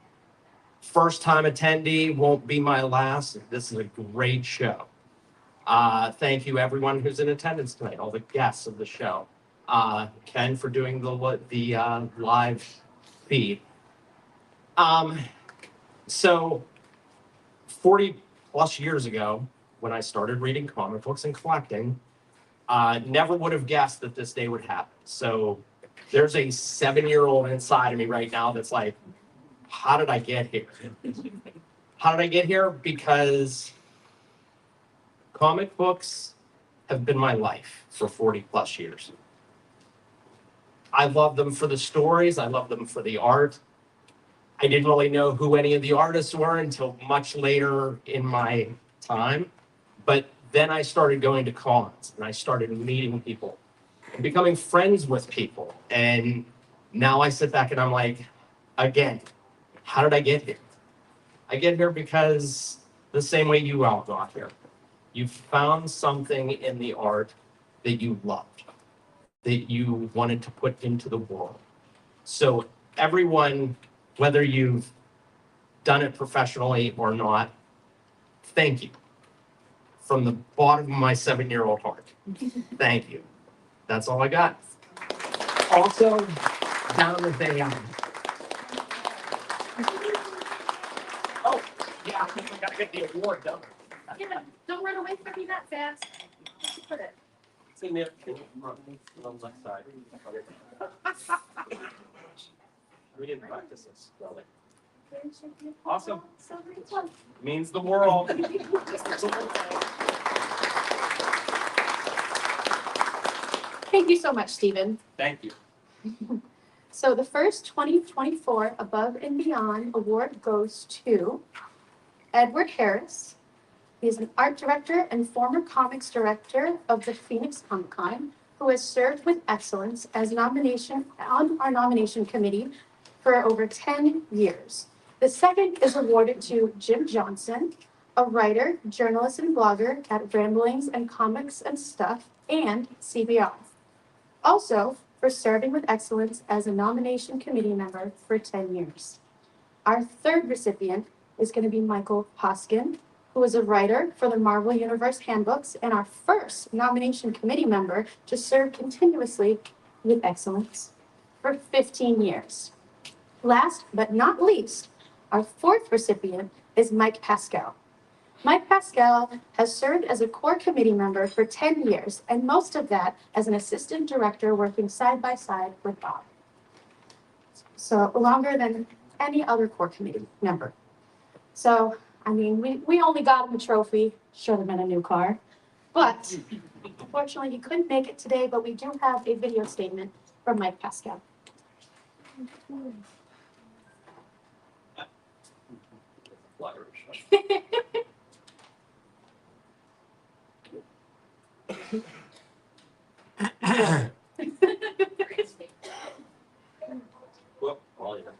First time attendee, won't be my last. This is a great show. Thank you everyone who's in attendance tonight, all the guests of the show. Ken for doing the live feed. So 40 plus years ago, when I started reading comic books and collecting, never would have guessed that this day would happen. So there's a 7-year-old inside of me right now that's like, how did I get here? How did I get here? Because comic books have been my life for 40 plus years. I love them for the stories. I love them for the art. I didn't really know who any of the artists were until much later in my time. But then I started going to cons and I started meeting people and becoming friends with people. And now I sit back and I'm like, again, how did I get here? I get here because the same way you all got here. You found something in the art that you loved, that you wanted to put into the world. So everyone, whether you've done it professionally or not, thank you. From the bottom of my 7-year-old heart. Thank you. That's all I got. Also, down the thing. Oh, yeah, I think we gotta get the award, don't we? Yeah, don't run away from me that fast. Put it. It's in there. On the left side. We didn't practice this. Really. Awesome. Means the world. Thank you so much, Stephen. Thank you. So the first 2024 Above and Beyond Award goes to Edward Harris. He is an art director and former comics director of the Phoenix Comic-Con, who has served with excellence as nomination on our nomination committee for over 10 years. The second is awarded to Jim Johnson, a writer, journalist, and blogger at Ramblings and Comics and Stuff and CBR. Also, for serving with excellence as a nomination committee member for 10 years. Our third recipient is going to be Michael Hoskin, who is a writer for the Marvel Universe handbooks and our first nomination committee member to serve continuously with excellence for 15 years. Last but not least, our fourth recipient is Mike Pascal. Mike Pascal has served as a core committee member for 10 years, and most of that as an assistant director working side by side with Bob. So longer than any other core committee member. So, I mean, we only got him a trophy, should have been a new car. But unfortunately, he couldn't make it today, but we do have a video statement from Mike Pascal. Well, all you know.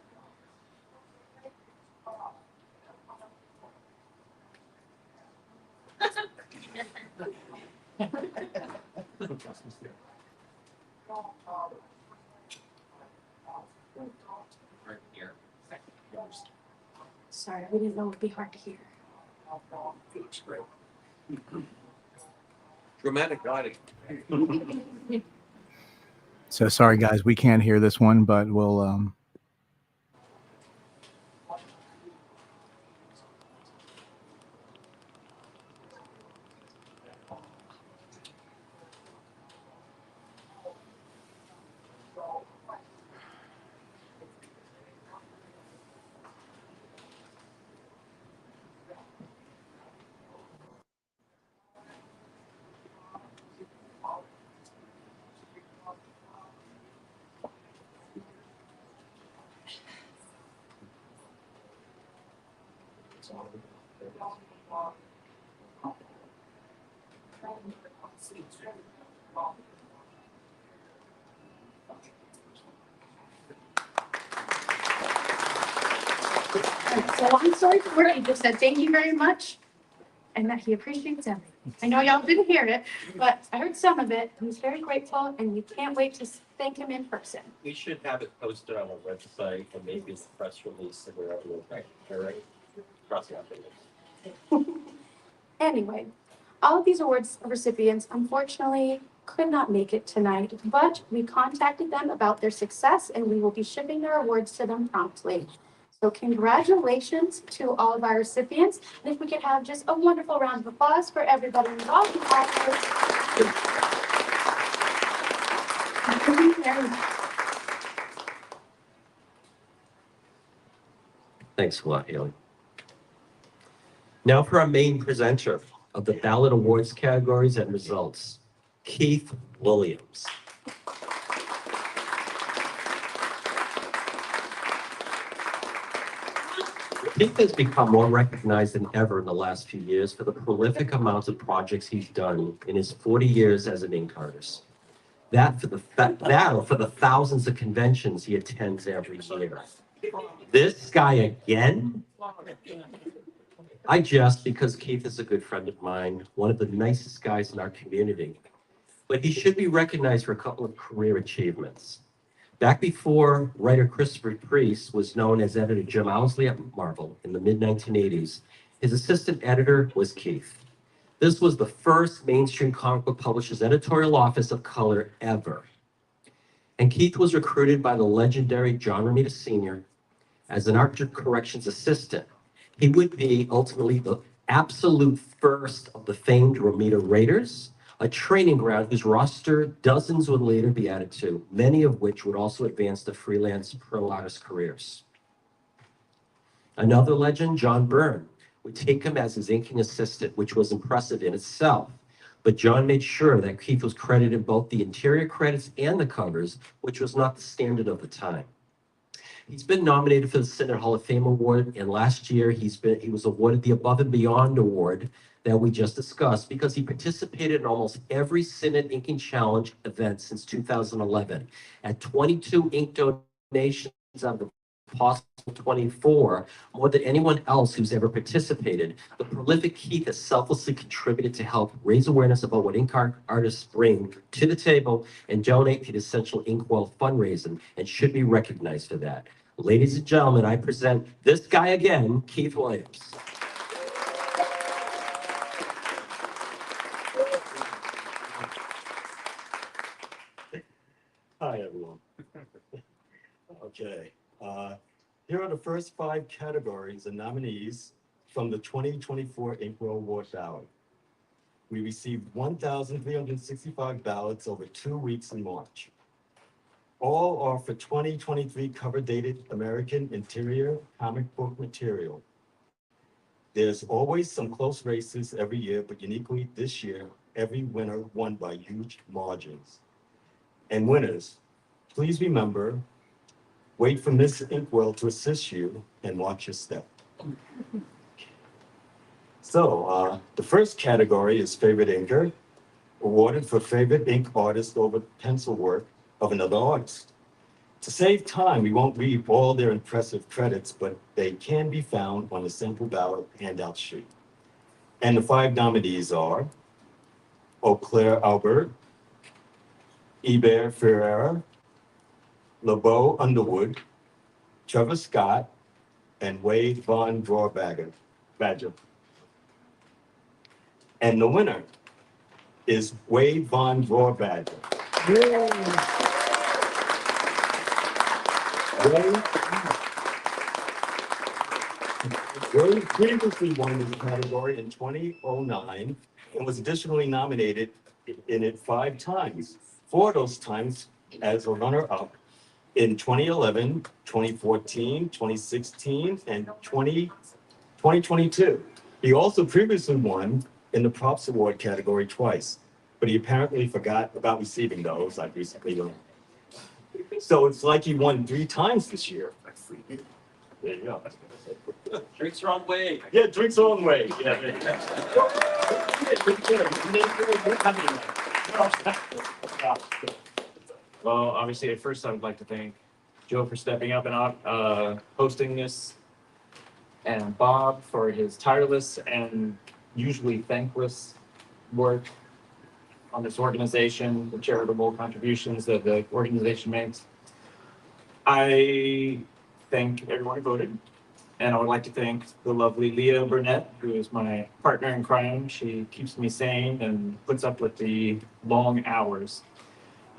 Right here. Sorry, we didn't know it would be hard to hear. Dramatic writing. So sorry, guys, we can't hear this one, but we'll So long story short, he just said thank you very much and that he appreciates everything. I know y'all didn't hear it, but I heard some of it. He's very grateful and we can't wait to thank him in person. We should have it posted on our website and maybe it's a press release and wherever we'll write. All right? Cross it out. Anyway, all of these awards recipients unfortunately could not make it tonight, but we contacted them about their success and we will be shipping their awards to them promptly. So congratulations to all of our recipients. And if we could have just a wonderful round of applause for everybody involved. Thanks a lot, Haley. Now for our main presenter of the Ballot Awards categories and results, Keith Williams. Keith has become more recognized than ever in the last few years for the prolific amounts of projects he's done in his 40 years as an ink artist. That or for the thousands of conventions he attends every year. This guy again? I jest because Keith is a good friend of mine, one of the nicest guys in our community. But he should be recognized for a couple of career achievements. Back before writer Christopher Priest was known as editor Jim Owsley at Marvel in the mid-1980s, his assistant editor was Keith. This was the first mainstream comic book publisher's editorial office of color ever. And Keith was recruited by the legendary John Romita Sr. as an art corrections assistant. He would be ultimately the absolute first of the famed Romita Raiders, a training ground whose roster dozens would later be added to, many of which would also advance to freelance pro artist careers. Another legend, John Byrne, would take him as his inking assistant, which was impressive in itself. But John made sure that Keith was credited both the interior credits and the covers, which was not the standard of the time. He's been nominated for the Senate Hall of Fame Award, and last year he was awarded the Above and Beyond Award that we just discussed because he participated in almost every Senate Inking Challenge event since 2011. At 22 ink donations out of the possible 24, more than anyone else who's ever participated, the prolific Keith has selflessly contributed to help raise awareness about what ink artists bring to the table and donate to the Essential Inkwell fundraising, and should be recognized for that. Ladies and gentlemen, I present this guy again, Keith Williams. Hi, everyone. Okay. Here are the first 5 categories and nominees from the 2024 Inkwell Award ballot. We received 1,365 ballots over 2 weeks in March. All are for 2023 cover-dated American Interior comic book material. There's always some close races every year, but uniquely this year, every winner won by huge margins. And winners, please remember, wait for Miss Inkwell to assist you and watch your step. So the first category is favorite inker, awarded for favorite ink artist over pencil work of another artist. To save time, we won't read all their impressive credits, but they can be found on the sample ballot handout sheet. And the 5 nominees are Eau Claire Albert, Iber Ferreira, LeBeau Underwood, Trevor Scott, and Wade Von Badger. And the winner is Wade Von Badger. Wade previously won this category in 2009 and was additionally nominated in it 5 times. 4 of those times as a runner-up in 2011, 2014, 2016, and 2022. He also previously won in the Props Award category twice, but he apparently forgot about receiving those. I recently learned. So it's like he won 3 times this year. There you go. Drinks wrong way. Yeah, drinks wrong way. Yeah. Well, obviously, at first, I would like to thank Joe for stepping up and hosting this, and Bob for his tireless and usually thankless work on this organization, the charitable contributions that the organization makes. I thank everyone who voted, and I would like to thank the lovely Leah Burnett, who is my partner in crime. She keeps me sane and puts up with the long hours.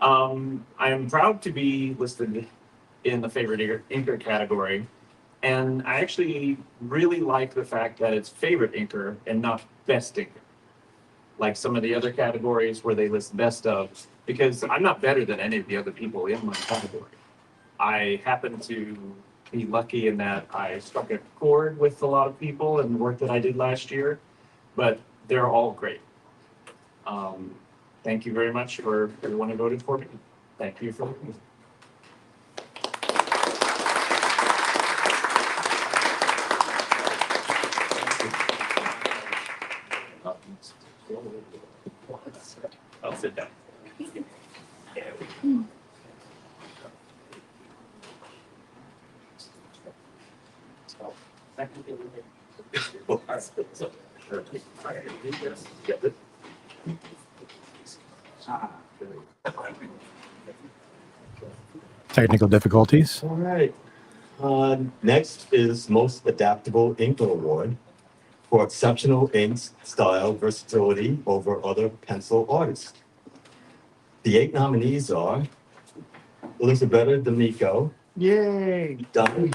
I am proud to be listed in the favorite inker category, and I actually really like the fact that it's favorite inker and not best inker, like some of the other categories where they list best of, because I'm not better than any of the other people in my category. I happen to be lucky in that I struck a chord with a lot of people and the work that I did last year, but they're all great. Thank you very much for everyone who voted for me. Thank you for listening. sit down. Technical difficulties. All right. Next is Most Adaptable Inkwell Award for exceptional ink style versatility over other pencil artists. The 8 nominees are Elisabetta D'Amico, Yay! Don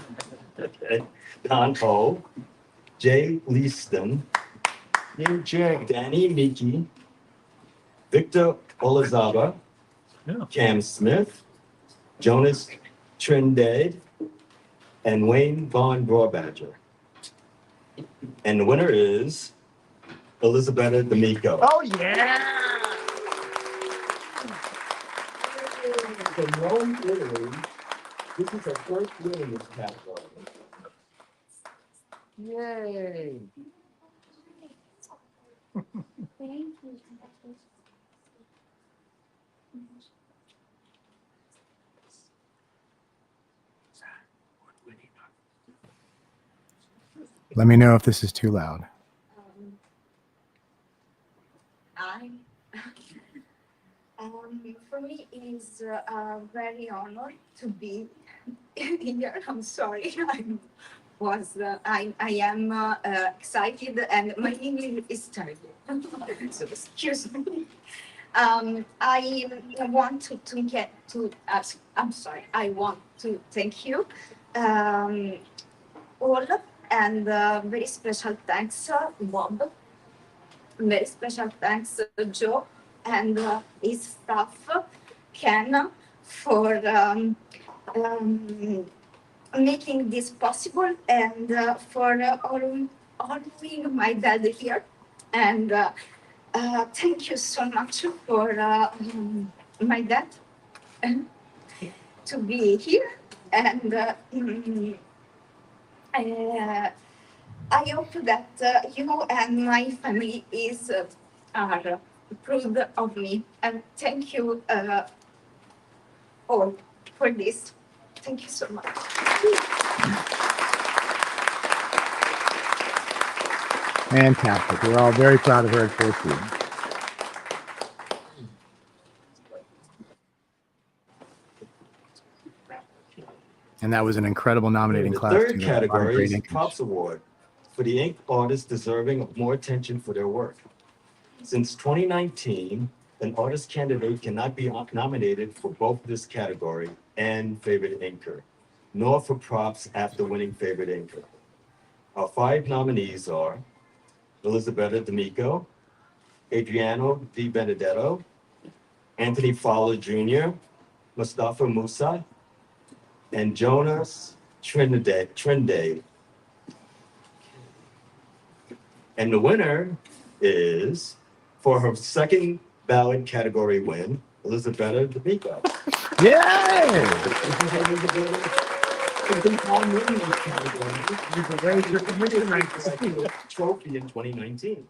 Ho, Jay Leaston, Yay, Jay. Danny Miki, Victor Olazaba, Yeah. Cam Smith, Jonas Trindade, and Wayne Von Broadbadger. And the winner is Elisabetta D'Amico. Oh, yeah! From Rome, Italy, this is her first win in this category. Yay! Thank you. Let me know if this is too loud. For me, it is very honored to be here. I'm sorry, I am excited, and my English is terrible. So excuse me. I want to get to ask. I'm sorry. I want to thank you all, and very special thanks, Bob. Very special thanks, Joe, and his staff, Ken, for making this possible, and for honoring my dad here. And thank you so much for my dad to be here. And I hope that you and my family are proud of me. And thank you all for this. Thank you so much. Fantastic. We're all very proud of her at 14. And that was an incredible nominating The class. third too. category Great is the inkers. Props Award for the ink artists deserving of more attention for their work. Since 2019, an artist candidate cannot be nominated for both this category and favorite inker, nor for props after winning favorite inker. Our 5 nominees are Elisabetta D'Amico, Adriano Di Benedetto, Anthony Fowler Jr., Mustafa Musa, and Jonas Trindade. And the winner is, for her second ballot category win, Elisabetta D'Amico. Yay! Trophy in 2019.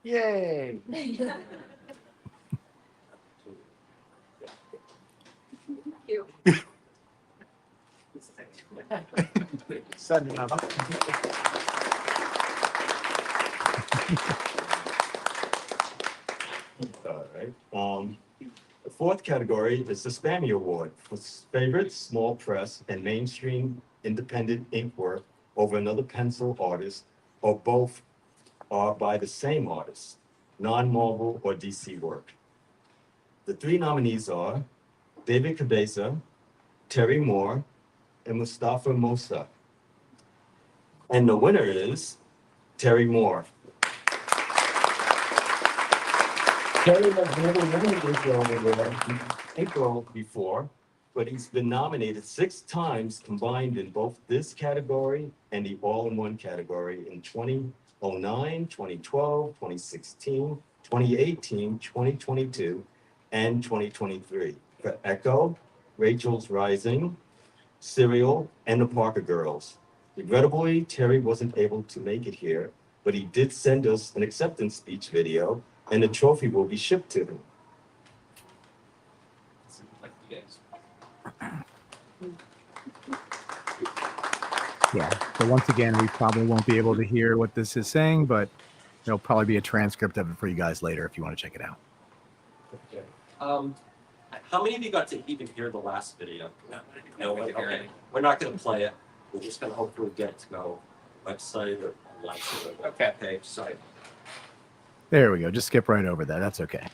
Yay! Sudden enough. All right. The fourth category is the Spammy Award for favorite small press and mainstream independent ink work over another pencil artist, or both are by the same artist, non-Marvel or DC work. The 3 nominees are David Cabeza, Terry Moore, and Mustafa Mosa. And the winner is Terry Moore. Terry has never won the Inkwell before, but he's been nominated 6 times combined in both this category and the all-in-one category in 2009, 2012, 2016, 2018, 2022, and 2023 for Echo, Rachel's Rising, Serial, and the Parker Girls. Regrettably, Terry wasn't able to make it here, but he did send us an acceptance speech video and the trophy will be shipped to him. Yeah. So once again, we probably won't be able to hear what this is saying, but there'll probably be a transcript of it for you guys later if you want to check it out. Okay. How many of you got to even hear the last video? No one. Okay. We're not going to play it. We're just going to hopefully get it to go website or online. Okay. Okay. Sorry. There we go. Just skip right over that. That's okay.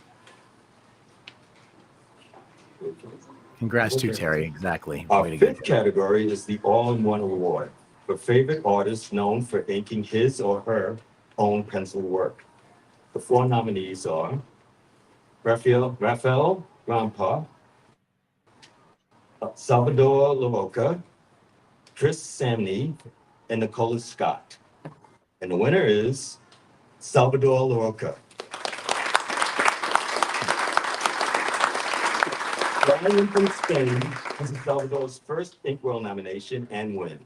Congrats to Terry. Exactly. Our Way to go. fifth category is the All-in-One Award for favorite artist known for inking his or her own pencil work. The 4 nominees are Raphael Rampa, Salvador LaRocca, Chris Samney, and Nicola Scott. And the winner is Salvador LaRocca. Flying from Spain, this is Salvador's first Inkwell nomination and win.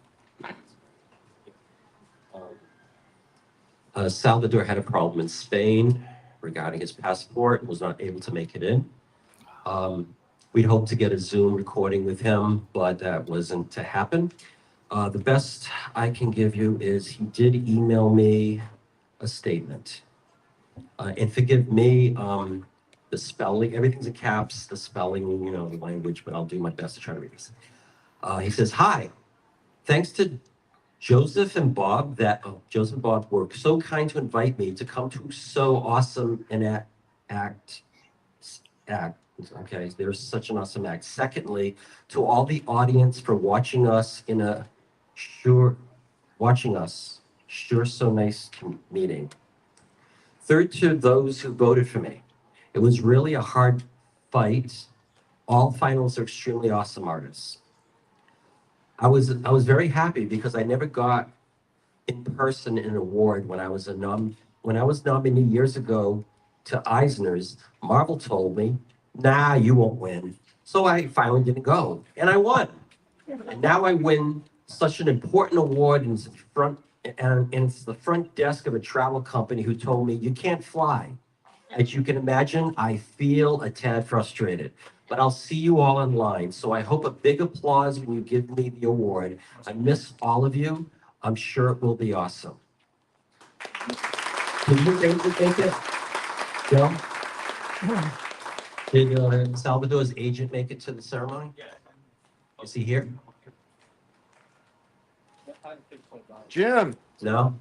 Salvador had a problem in Spain regarding his passport, was not able to make it in. We'd hoped to get a Zoom recording with him, but that wasn't to happen. The best I can give you is he did email me a statement. And forgive me, the spelling, everything's in caps, the spelling, you know, the language, but I'll do my best to try to read this. He says, "Hi, thanks to Joseph and Bob Joseph and Bob were so kind to invite me to come to so awesome an act. Okay, there's such an awesome act. Secondly, to all the audience for watching us sure so nice meeting. Third, to those who voted for me. It was really a hard fight. All finalists are extremely awesome artists. I was very happy because I never got in person an award when I was nominated years ago to Eisner's. Marvel told me, "Nah, you won't win." So I finally didn't go, and I won. And now I win such an important award, and it's the front desk of a travel company who told me, "You can't fly." As you can imagine, I feel a tad frustrated, but I'll see you all online. So I hope a big applause when you give me the award. I miss all of you. I'm sure it will be awesome. Did you make it? No? Did Salvador's agent make it to the ceremony? Is he here? Jim. No?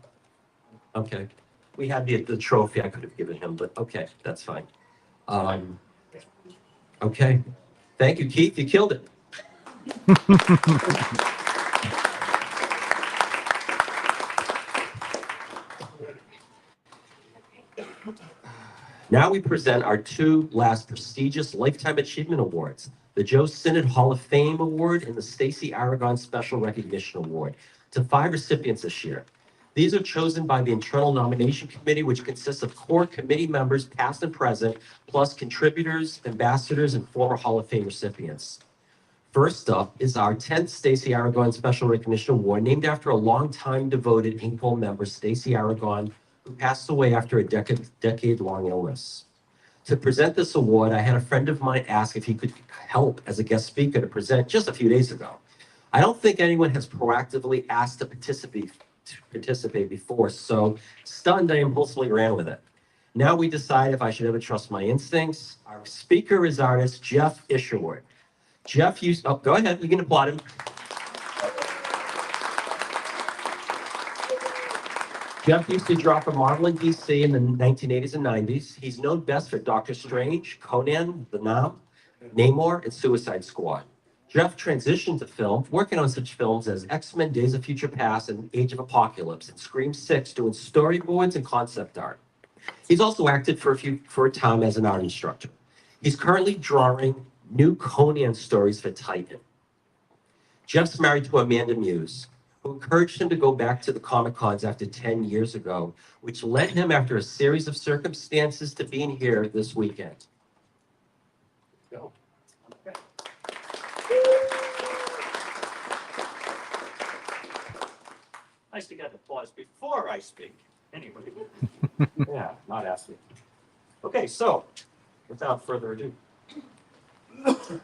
Okay. We had the trophy I could have given him, but okay, that's fine. Okay. Thank you, Keith. You killed it. Now we present our 2 last prestigious Lifetime Achievement Awards, the Joe Sinnott Hall of Fame Award and the Stacey Aragon Special Recognition Award, to 5 recipients this year. These are chosen by the Internal Nomination Committee, which consists of core committee members, past and present, plus contributors, ambassadors, and former Hall of Fame recipients. First up is our 10th Stacey Aragon Special Recognition Award, named after a longtime devoted Inkwell member, Stacey Aragon, who passed away after a decade-long illness. To present this award, I had a friend of mine ask if he could help as a guest speaker to present just a few days ago. I don't think anyone has proactively asked to participate before, so stunned, I impulsively ran with it. Now we decide if I should ever trust my instincts. Our speaker is artist Jeff Isherwood. Jeff go ahead, you can applaud him. Jeff used to draw for Marvel in DC in the 1980s and 90s. He's known best for Doctor Strange, Conan, The Nam, Namor, and Suicide Squad. Jeff transitioned to film, working on such films as X-Men, Days of Future Past, and Age of Apocalypse, and Scream 6, doing storyboards and concept art. He's also acted for a time as an art instructor. He's currently drawing new Conan stories for Titan. Jeff's married to Amanda Muse, who encouraged him to go back to the Comic-Cons after 10 years ago, which led him, after a series of circumstances, to being here this weekend. Go. Nice to get applause before I speak. Anyway. Yeah, not asking. Okay, so without further ado,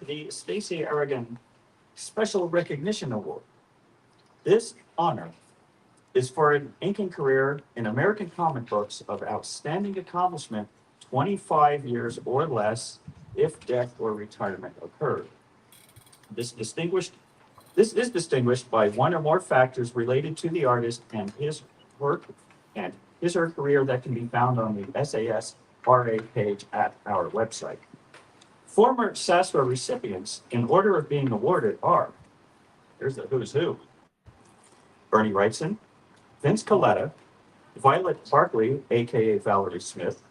the Stacey Aragon Special Recognition Award. This honor is for an inking career in American comic books of outstanding accomplishment, 25 years or less, if death or retirement occurred. This is distinguished by one or more factors related to the artist and his work and his or her career that can be found on the SAS RA page at our website. Former SASRA recipients, in order of being awarded, are, here's the who's who: Bernie Wrightson, Vince Coletta, Violet Barkley, aka Valerie Smith,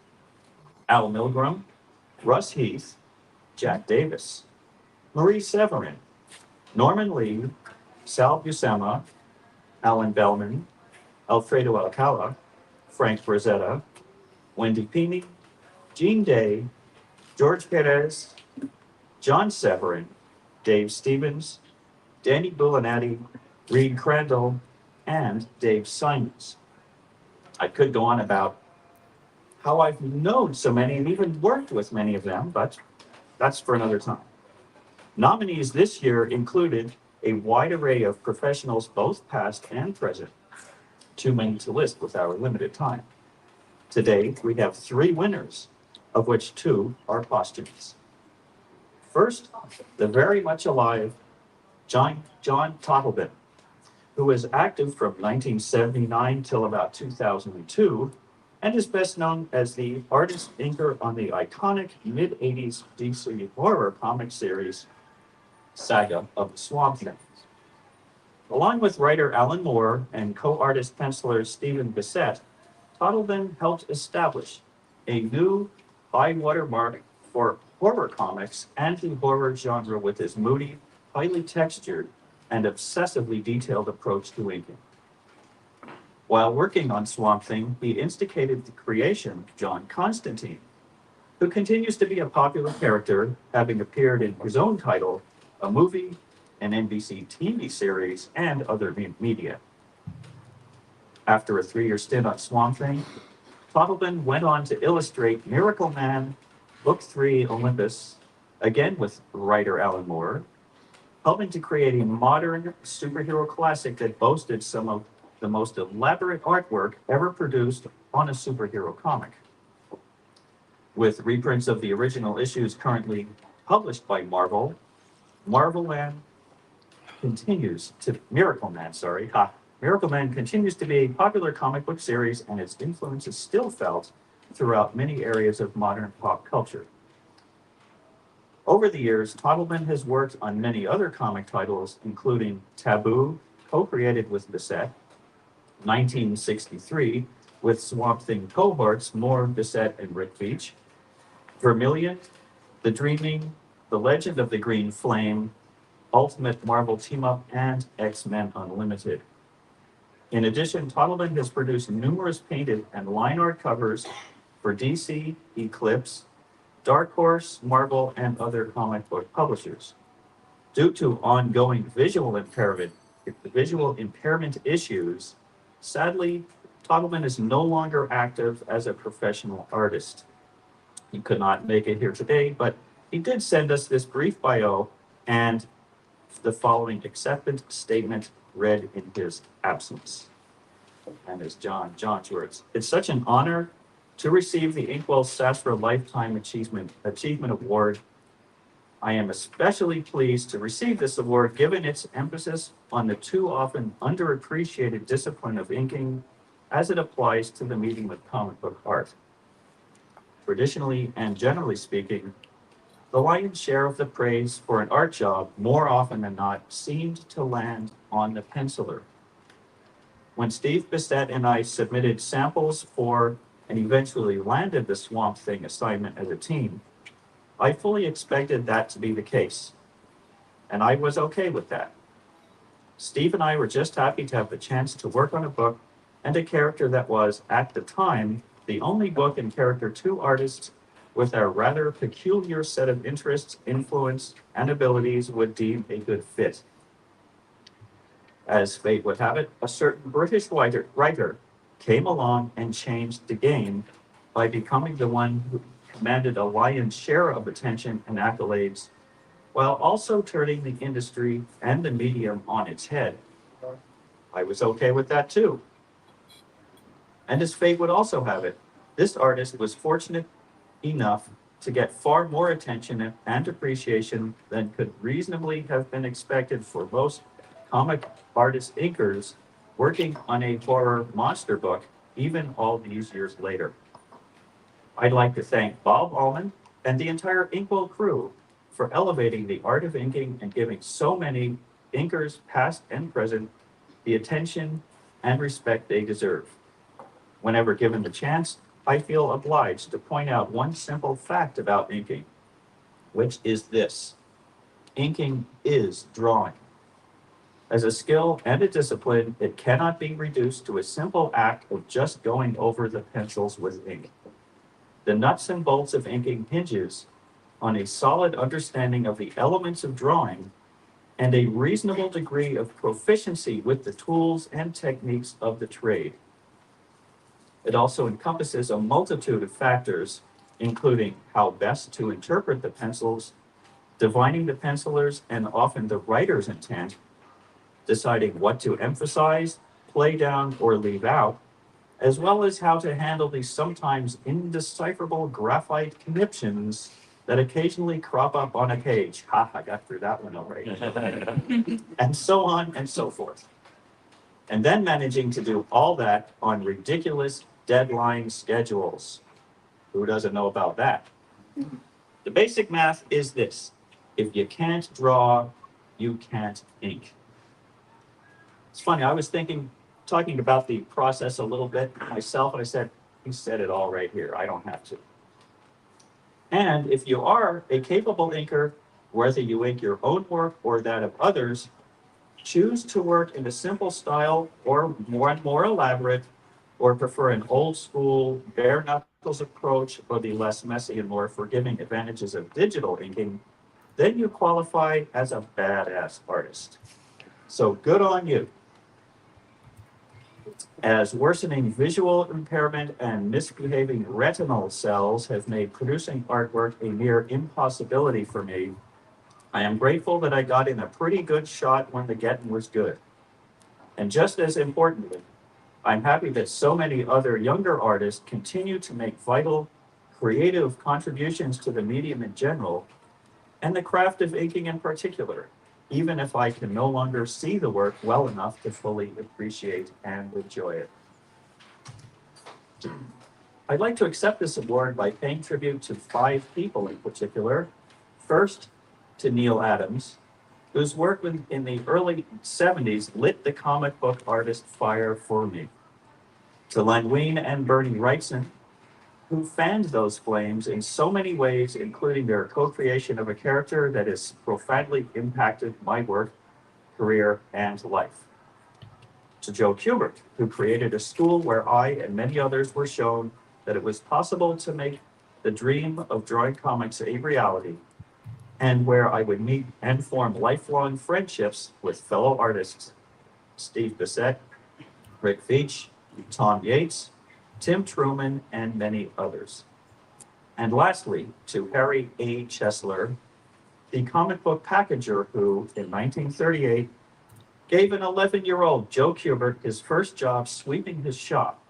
Al Milgrom, Russ Heath, Jack Davis, Marie Severin, Norman Lee, Sal Buscema, Alan Bellman, Alfredo Alcala, Frank Frazetta, Wendy Pini, Gene Day, George Perez, John Severin, Dave Stevens, Danny Bullinati, Reed Crandall, and Dave Simons. I could go on about how I've known so many and even worked with many of them, but that's for another time. Nominees this year included a wide array of professionals, both past and present, too many to list with our limited time. Today, we have 3 winners, of which 2 are posthumous. First, the very much alive John Tottleben, who was active from 1979 till about 2002, and is best known as the artist inker on the iconic mid-80s DC horror comic series Saga of the Swamp Thing. Along with writer Alan Moore and co-artist penciler Stephen Bissett, Tottleben helped establish a new high-water mark for horror comics and the horror genre with his moody, highly textured, and obsessively detailed approach to inking. While working on Swamp Thing, he instigated the creation of John Constantine, who continues to be a popular character, having appeared in his own title, a movie, an NBC TV series, and other media. After a 3-year stint on Swamp Thing, Tottleben went on to illustrate Miracle Man, Book 3, Olympus, again with writer Alan Moore, helping to create a modern superhero classic that boasted some of the most elaborate artwork ever produced on a superhero comic. With reprints of the original issues currently published by Marvel, Miracle Man continues to be a popular comic book series, and its influence is still felt throughout many areas of modern pop culture. Over the years, Tottleben has worked on many other comic titles, including Taboo, co-created with Bissett, 1963, with Swamp Thing cohorts Moore, Bissett, and Rick Veitch, Vermilion, The Dreaming, The Legend of the Green Flame, Ultimate Marvel Team-Up, and X-Men Unlimited. In addition, Tottleben has produced numerous painted and line art covers for DC, Eclipse, Dark Horse, Marvel, and other comic book publishers. Due to ongoing visual impairment issues, sadly, Tottleben is no longer active as a professional artist. He could not make it here today, but he did send us this brief bio and the following acceptance statement read in his absence. And as John's words, "It's such an honor to receive the Inkwell Sastra Lifetime Achievement Award. I am especially pleased to receive this award given its emphasis on the too often underappreciated discipline of inking as it applies to the medium of comic book art. Traditionally and generally speaking, the lion's share of the praise for an art job, more often than not, seemed to land on the penciler. When Steve Bissett and I submitted samples for and eventually landed the Swamp Thing assignment as a team, I fully expected that to be the case, and I was okay with that. Steve and I were just happy to have the chance to work on a book and a character that was, at the time, the only book and character 2 artists with our rather peculiar set of interests, influence, and abilities would deem a good fit. As fate would have it, a certain British writer came along and changed the game by becoming the one commanded a lion's share of attention and accolades, while also turning the industry and the medium on its head. I was okay with that too. And as fate would also have it, this artist was fortunate enough to get far more attention and appreciation than could reasonably have been expected for most comic artist inkers working on a horror monster book, even all these years later. I'd like to thank Bob Allman and the entire Inkwell crew for elevating the art of inking and giving so many inkers, past and present, the attention and respect they deserve. Whenever given the chance, I feel obliged to point out one simple fact about inking, which is this: inking is drawing. As a skill and a discipline, it cannot be reduced to a simple act of just going over the pencils with ink. The nuts and bolts of inking hinges on a solid understanding of the elements of drawing and a reasonable degree of proficiency with the tools and techniques of the trade. It also encompasses a multitude of factors, including how best to interpret the pencils, divining the penciler's and often the writer's intent, deciding what to emphasize, play down, or leave out, as well as how to handle the sometimes indecipherable graphite conniptions that occasionally crop up on a page. Ha, I got through that one already. And so on and so forth. And then managing to do all that on ridiculous deadline schedules. Who doesn't know about that? The basic math is this: if you can't draw, you can't ink. It's funny, I was talking about the process a little bit myself, and I said, he said it all right here. I don't have to. And if you are a capable inker, whether you ink your own work or that of others, choose to work in a simple style or more elaborate, or prefer an old school, bare knuckles approach or the less messy and more forgiving advantages of digital inking, then you qualify as a badass artist. So good on you. As worsening visual impairment and misbehaving retinal cells have made producing artwork a mere impossibility for me, I am grateful that I got in a pretty good shot when the getting was good. And just as importantly, I'm happy that so many other younger artists continue to make vital, creative contributions to the medium in general, and the craft of inking in particular, even if I can no longer see the work well enough to fully appreciate and enjoy it. I'd like to accept this award by paying tribute to 5 people in particular. First, to Neil Adams, whose work in the early 70s lit the comic book artist fire for me. To Len Wein and Bernie Wrightson, who fanned those flames in so many ways, including their co-creation of a character that has profoundly impacted my work, career, and life. To Joe Kubert, who created a school where I and many others were shown that it was possible to make the dream of drawing comics a reality, and where I would meet and form lifelong friendships with fellow artists, Steve Bissett, Rick Veitch, Tom Yates, Tim Truman, and many others. And lastly, to Harry A. Chesler, the comic book packager who, in 1938, gave an 11-year-old Joe Kubert his first job sweeping his shop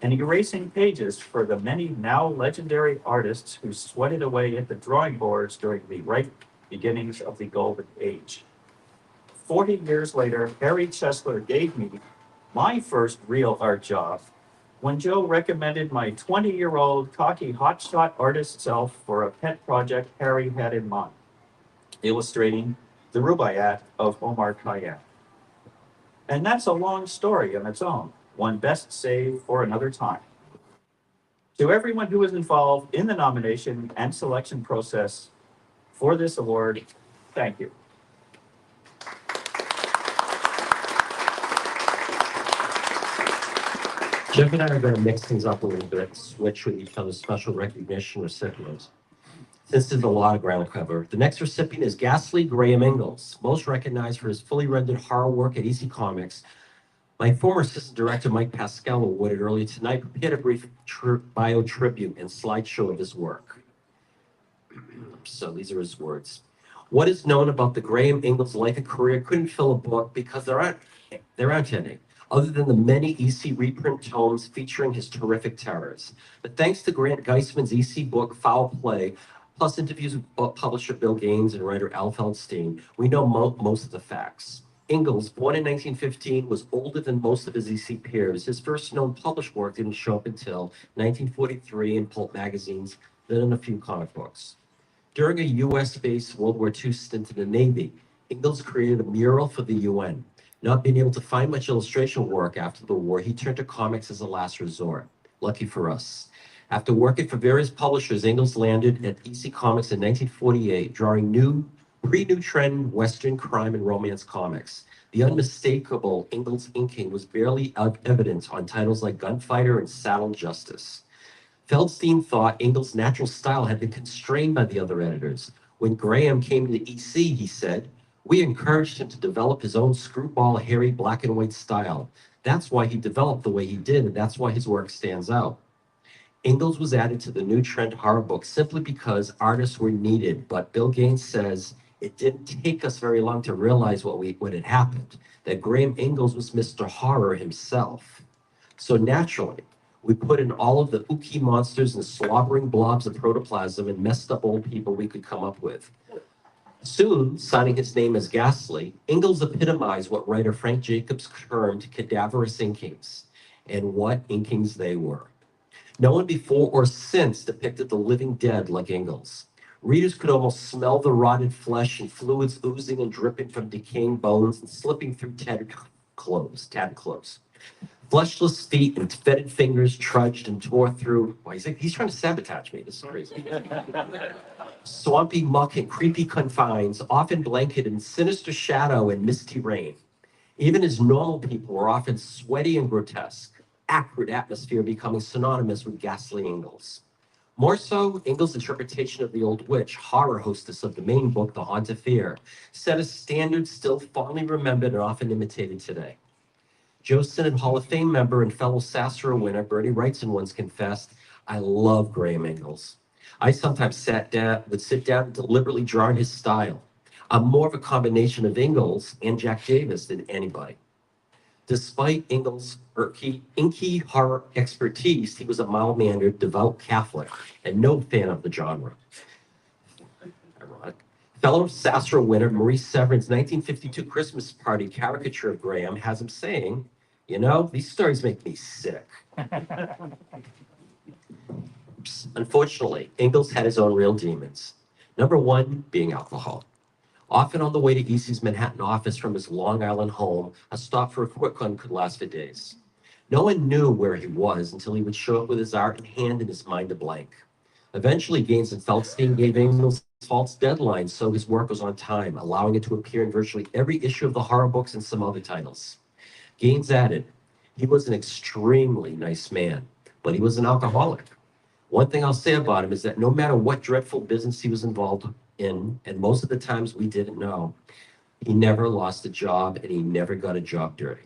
and erasing pages for the many now legendary artists who sweated away at the drawing boards during the ripe beginnings of the Golden Age. 40 years later, Harry Chesler gave me my first real art job when Joe recommended my 20-year-old cocky hotshot artist self for a pet project Harry had in mind, illustrating the Rubaiyat of Omar Khayyam. And that's a long story on its own, one best saved for another time. To everyone who was involved in the nomination and selection process for this award, thank you. Jeff and I are going to mix things up a little bit, switch with each other's special recognition recipients. Since there's a lot of ground to cover, the next recipient is Ghastly Graham Ingalls, most recognized for his fully rendered horror work at EC Comics. My former assistant director, Mike Pascal, awarded earlier tonight, prepared a brief bio tribute and slideshow of his work. So these are his words. What is known about the Graham Ingalls life and career couldn't fill a book because there aren't any, other than the many EC reprint tomes featuring his terrific terrors. But thanks to Grant Geisman's EC book, Foul Play, plus interviews with publisher Bill Gaines and writer Al Feldstein, we know most of the facts. Ingalls, born in 1915, was older than most of his EC peers. His first known published work didn't show up until 1943 in pulp magazines, then in a few comic books. During a US-based World War II stint in the Navy, Ingalls created a mural for the UN. Not being able to find much illustration work after the war, he turned to comics as a last resort. Lucky for us. After working for various publishers, Ingalls landed at EC Comics in 1948, drawing pre-new trend Western crime and romance comics. The unmistakable Ingalls inking was barely evident on titles like Gunfighter and Saddle Justice. Feldstein thought Ingalls' natural style had been constrained by the other editors. When Graham came to EC, he said, "We encouraged him to develop his own screwball, hairy, black and white style. That's why he developed the way he did, and that's why his work stands out." Ingalls was added to the new trend horror book simply because artists were needed, but Bill Gaines says it didn't take us very long to realize what had happened, that Graham Ingalls was Mr. Horror himself. So naturally, we put in all of the ooky monsters and slobbering blobs of protoplasm and messed up old people we could come up with. Soon, signing his name as Ghastly, Ingalls epitomized what writer Frank Jacobs termed cadaverous inkings, and what inkings they were. No one before or since depicted the living dead like Ingalls. Readers could almost smell the rotted flesh and fluids oozing and dripping from decaying bones and slipping through tattered clothes. Fleshless feet and fetid fingers trudged and tore through. Well, he's trying to sabotage me. This is crazy. Swampy muck and creepy confines, often blanketed in sinister shadow and misty rain. Even as normal people were often sweaty and grotesque, acrid atmosphere becoming synonymous with ghastly Ingalls. More so, Ingalls' interpretation of the old witch, horror hostess of the main book, The Haunt of Fear, set a standard still fondly remembered and often imitated today. Joe Synod Hall of Fame member and fellow Sasser winner Bernie Wrightson once confessed, "I love Graham Ingalls. I sometimes would sit down and deliberately draw in his style. I'm more of a combination of Ingalls and Jack Davis than anybody." Despite Ingalls' inky horror expertise, he was a mild-mannered, devout Catholic and no fan of the genre. Ironic. Fellow Sasser winner Maurice Severin's 1952 Christmas party caricature of Graham has him saying, "You know, these stories make me sick." Unfortunately, Ingalls had his own real demons. Number one being alcohol. Often on the way to EC's Manhattan office from his Long Island home, a stop for a quick one could last for days. No one knew where he was until he would show up with his art in hand and his mind a blank. Eventually, Gaines and Feldstein gave Ingalls false deadlines so his work was on time, allowing it to appear in virtually every issue of the horror books and some other titles. Gaines added, "He was an extremely nice man, but he was an alcoholic. One thing I'll say about him is that no matter what dreadful business he was involved in, and most of the times we didn't know, he never lost a job and he never got a job dirty."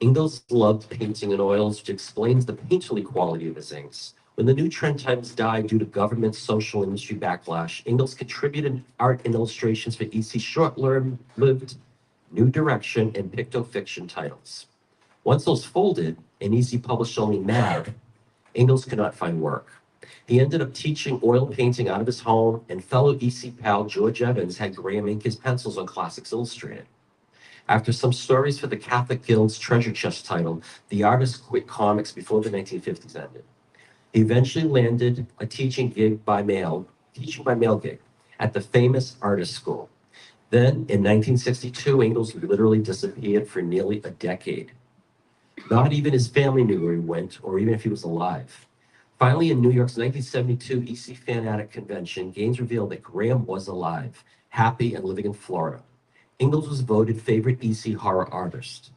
Ingalls loved painting in oils, which explains the painterly quality of his inks. When the new trend titles died due to government social industry backlash, Ingalls contributed art and illustrations for EC's short-lived New Direction and Picto-Fiction titles. Once those folded and EC published only Mad, Ingalls could not find work. He ended up teaching oil painting out of his home, and fellow EC pal George Evans had Graham ink his pencils on Classics Illustrated. After some stories for the Catholic Guild's Treasure Chest title, the artist quit comics before the 1950s ended. He eventually landed a teaching by mail gig at the famous Artist School. Then, in 1962, Ingalls literally disappeared for nearly a decade. Not even his family knew where he went, or even if he was alive. Finally, in New York's 1972 EC Fan Addict Convention, Gaines revealed that Graham was alive, happy, and living in Florida. Ingalls was voted favorite EC horror artist.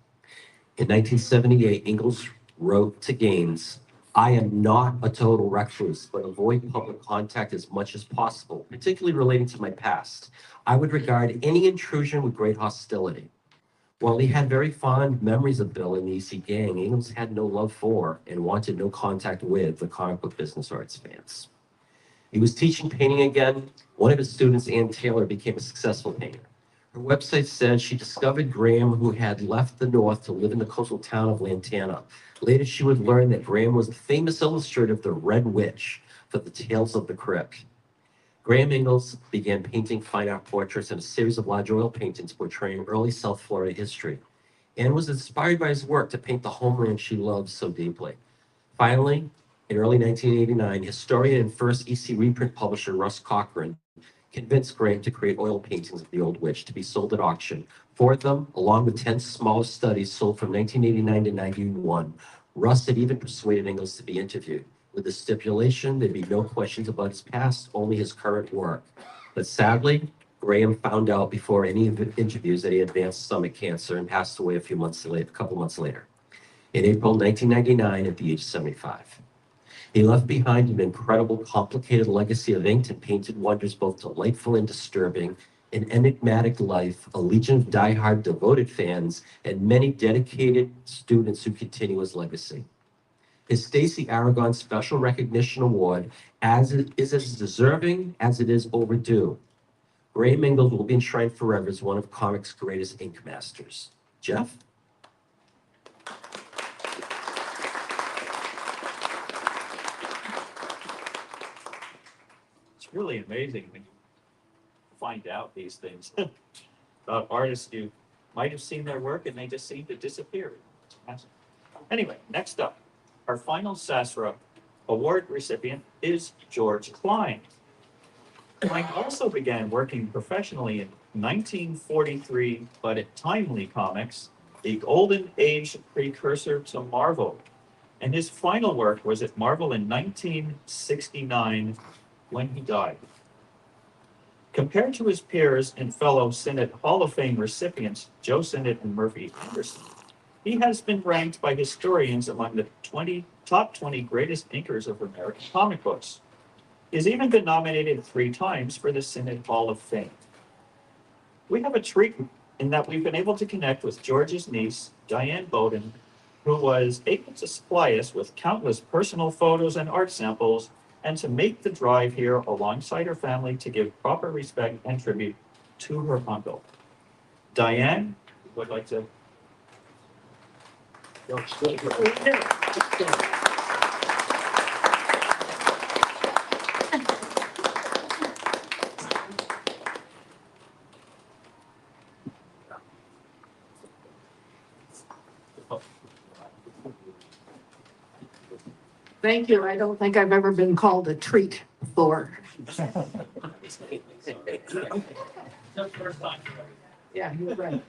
In 1978, Ingalls wrote to Gaines, "I am not a total recluse, but avoid public contact as much as possible, particularly relating to my past. I would regard any intrusion with great hostility." While he had very fond memories of Bill and the EC gang, Ingalls had no love for and wanted no contact with the comic book business or its fans. He was teaching painting again. One of his students, Ann Taylor, became a successful painter. Her website said she discovered Graham, who had left the North to live in the coastal town of Lantana. Later, she would learn that Graham was the famous illustrator of the Red Witch for the Tales of the Crypt. Graham Ingalls began painting fine art portraits and a series of large oil paintings portraying early South Florida history, and was inspired by his work to paint the homeland she loved so deeply. Finally, in early 1989, historian and first EC reprint publisher Russ Cochran convinced Graham to create oil paintings of the Old Witch to be sold at auction. Four of them, along with 10 smaller studies sold from 1989 to 91. Russ had even persuaded Ingalls to be interviewed, with the stipulation there'd be no questions about his past, only his current work. But sadly, Graham found out before any of the interviews that he had advanced stomach cancer and passed away a couple months later, in April 1999 at the age of 75. He left behind an incredible, complicated legacy of inked and painted wonders, both delightful and disturbing, an enigmatic life, a legion of diehard, devoted fans, and many dedicated students who continue his legacy. His Stacey Aragon Special Recognition Award is as deserving as it is overdue. Graham Ingalls will be enshrined forever as one of comics' greatest ink masters. Jeff? It's really amazing when you find out these things about artists you might have seen their work and they just seem to disappear. It's awesome. Anyway, next up, our final Sasra Award recipient is George Klein. Klein also began working professionally in 1943, but at Timely Comics, the golden age precursor to Marvel. And his final work was at Marvel in 1969 when he died. Compared to his peers and fellow Sinnott Hall of Fame recipients, Joe Sinnott and Murphy Anderson, he has been ranked by historians among the top 20 greatest inkers of American comic books. He's even been nominated 3 times for the Sinnott Hall of Fame. We have a treat in that we've been able to connect with George's niece, Diane Bowden, who was able to supply us with countless personal photos and art samples, and to make the drive here alongside her family to give proper respect and tribute to her uncle. Diane would like to. Thank you. I don't think I've ever been called a treat before. Yeah, you're right.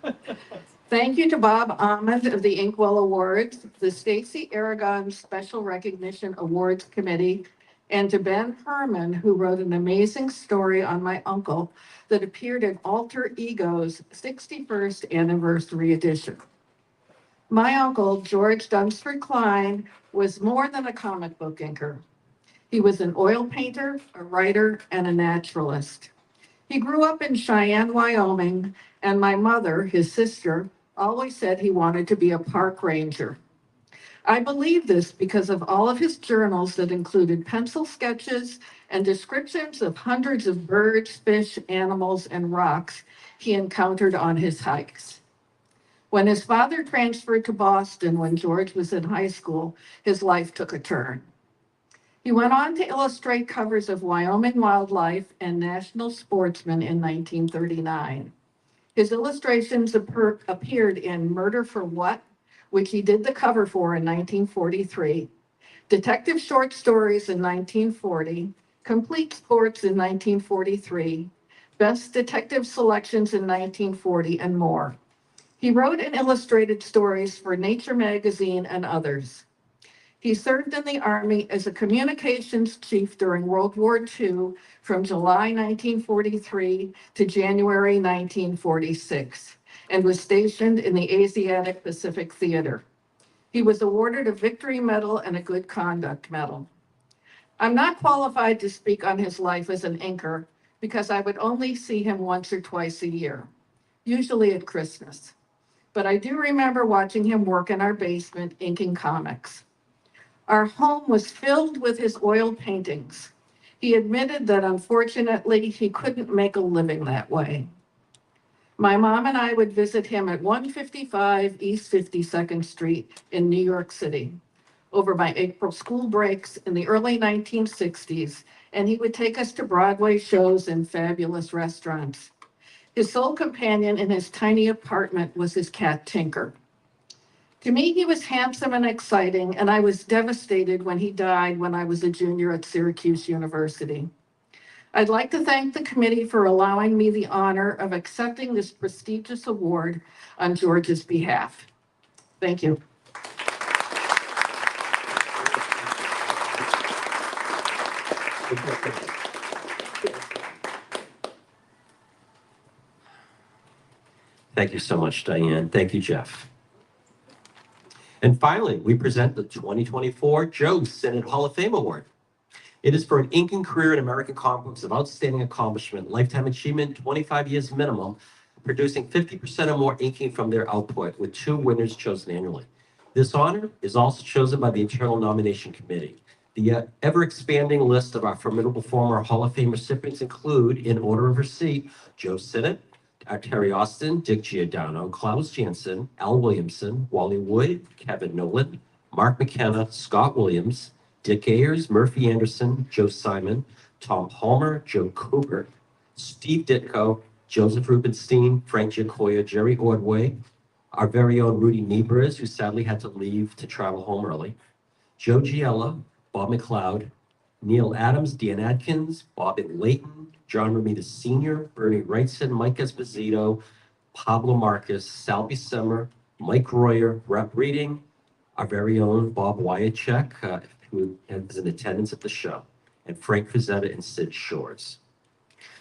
Thank you to Bob Ahmed of the Inkwell Awards, the Stacey Aragon Special Recognition Awards Committee, and to Ben Herman, who wrote an amazing story on my uncle that appeared in Alter Ego's 61st anniversary edition. My uncle, George Dunsford Klein, was more than a comic book inker. He was an oil painter, a writer, and a naturalist. He grew up in Cheyenne, Wyoming, and my mother, his sister, always said he wanted to be a park ranger. I believe this because of all of his journals that included pencil sketches and descriptions of hundreds of birds, fish, animals, and rocks he encountered on his hikes. When his father transferred to Boston when George was in high school, his life took a turn. He went on to illustrate covers of Wyoming Wildlife and National Sportsman in 1939. His illustrations appeared in Murder for What?, which he did the cover for in 1943, Detective Short Stories in 1940, Complete Sports in 1943, Best Detective Selections in 1940, and more. He wrote and illustrated stories for Nature magazine and others. He served in the Army as a communications chief during World War II from July 1943 to January 1946, and was stationed in the Asiatic Pacific Theater. He was awarded a Victory Medal and a Good Conduct Medal. I'm not qualified to speak on his life as an inker because I would only see him once or twice a year, usually at Christmas. But I do remember watching him work in our basement inking comics. Our home was filled with his oil paintings. He admitted that unfortunately he couldn't make a living that way. My mom and I would visit him at 155 East 52nd Street in New York City over my April school breaks in the early 1960s, and he would take us to Broadway shows and fabulous restaurants. His sole companion in his tiny apartment was his cat, Tinker. To me, he was handsome and exciting, and I was devastated when he died when I was a junior at Syracuse University. I'd like to thank the committee for allowing me the honor of accepting this prestigious award on George's behalf. Thank you. Thank you so much, Diane. Thank you, Jeff. And finally, we present the 2024 Joe Sinnott Hall of Fame Award. It is for an inking career in American comic books of outstanding accomplishment, lifetime achievement, 25 years minimum, producing 50% or more inking from their output, with 2 winners chosen annually. This honor is also chosen by the Internal Nomination Committee. The ever-expanding list of our formidable former Hall of Fame recipients include, in order of receipt, Joe Sinnott, Terry Austin, Dick Giordano, Klaus Janson, Al Williamson, Wally Wood, Kevin Nolan, Mark McKenna, Scott Williams, Dick Ayers, Murphy Anderson, Joe Simon, Tom Palmer, Joe Cooper, Steve Ditko, Joseph Rubenstein, Frank Giacoya, Jerry Ordway, our very own Rudy Niebuhr, who sadly had to leave to travel home early, Joe Giella, Bob McLeod, Neil Adams, Dan Adkins, Bob Layton, John Romita Sr., Bernie Wrightson, Mike Esposito, Pablo Marcus, Sal Buscema, Mike Royer, Brett Reading, our very own Bob Wyachek, who is in attendance at the show, and Frank Frazetta and Sid Shores.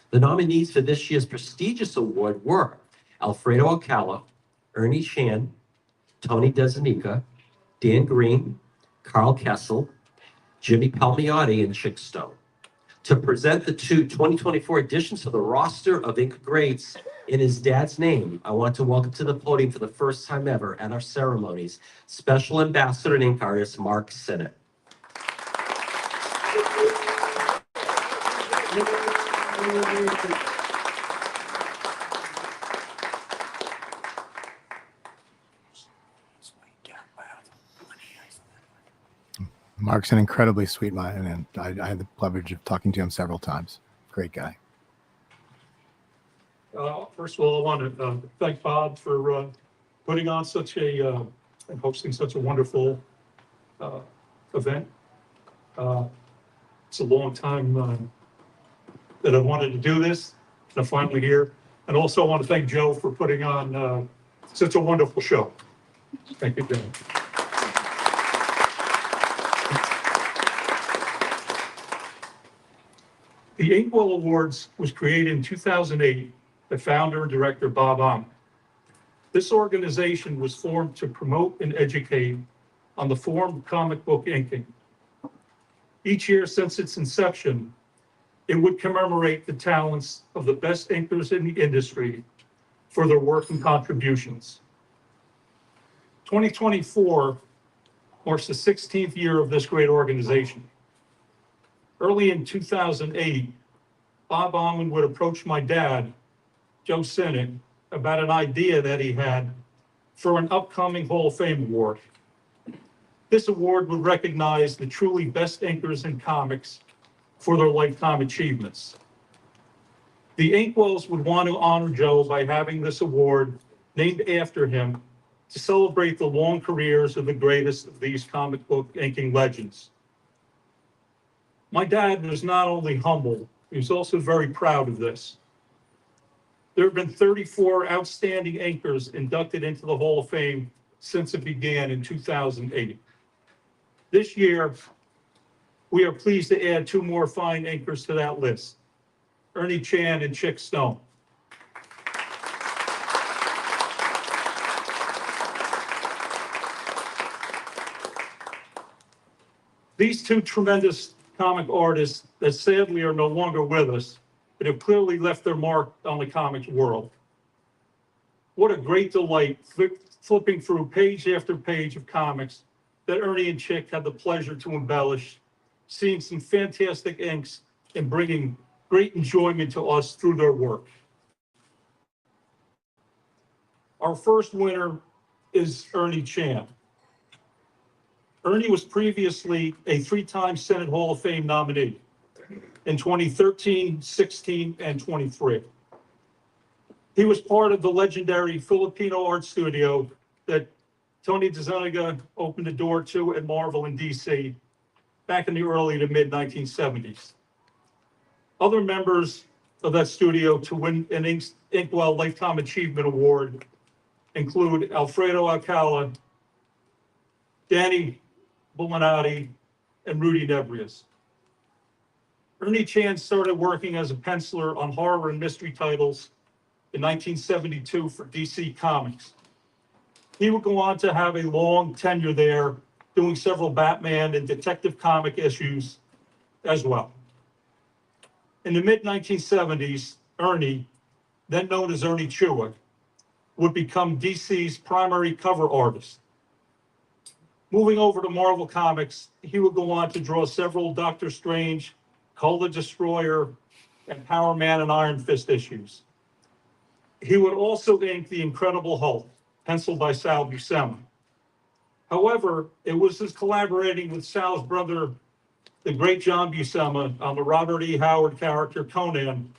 The nominees for this year's prestigious award were Alfredo Alcala, Ernie Chan, Tony DeZanica, Dan Green, Carl Kessel, Jimmy Palmiotti, and Chick Stone. To present the 2024 additions to the roster of Ink Greats in his dad's name, I want to welcome to the podium for the first time ever at our ceremonies, Special Ambassador and Ink Artist Mark Sinnott. Mark's an incredibly sweet man, and I had the privilege of talking to him several times. Great guy. First of all, I want to thank Bob for putting on such a and hosting such a wonderful event. It's a long time that I wanted to do this, and I'm finally here. And also, I want to thank Joe for putting on such a wonderful show. Thank you, Joe. The Inkwell Awards was created in 2008 by founder and director Bob Ament. This organization was formed to promote and educate on the form of comic book inking. Each year since its inception, it would commemorate the talents of the best inkers in the industry for their work and contributions. 2024 marks the 16th year of this great organization. Early in 2008, Bob Ament would approach my dad, Joe Sinnott, about an idea that he had for an upcoming Hall of Fame award. This award would recognize the truly best inkers in comics for their lifetime achievements. The Inkwells would want to honor Joe by having this award named after him to celebrate the long careers of the greatest of these comic book inking legends. My dad was not only humble, he was also very proud of this. There have been 34 outstanding inkers inducted into the Hall of Fame since it began in 2008. This year, we are pleased to add 2 more fine inkers to that list, Ernie Chan and Chick Stone. These 2 tremendous comic artists that sadly are no longer with us, but have clearly left their mark on the comics world. What a great delight flipping through page after page of comics that Ernie and Chick had the pleasure to embellish, seeing some fantastic inks and bringing great enjoyment to us through their work. Our first winner is Ernie Chan. Ernie was previously a 3-time Senate Hall of Fame nominee in 2013, 16, and 23. He was part of the legendary Filipino art studio that Tony DeZuniga opened the door to at Marvel in DC back in the early to mid 1970s. Other members of that studio to win an Inkwell Lifetime Achievement Award include Alfredo Alcala, Danny Bulinati, and Rudy Nebrius. Ernie Chan started working as a penciler on horror and mystery titles in 1972 for DC Comics. He would go on to have a long tenure there, doing several Batman and Detective comic issues as well. In the mid-1970s, Ernie, then known as Ernie Chua, would become DC's primary cover artist. Moving over to Marvel Comics, he would go on to draw several Doctor Strange, Cull the Destroyer, and Power Man and Iron Fist issues. He would also ink The Incredible Hulk, penciled by Sal Buscema. However, it was his collaborating with Sal's brother, the great John Buscema, on the Robert E. Howard character Conan,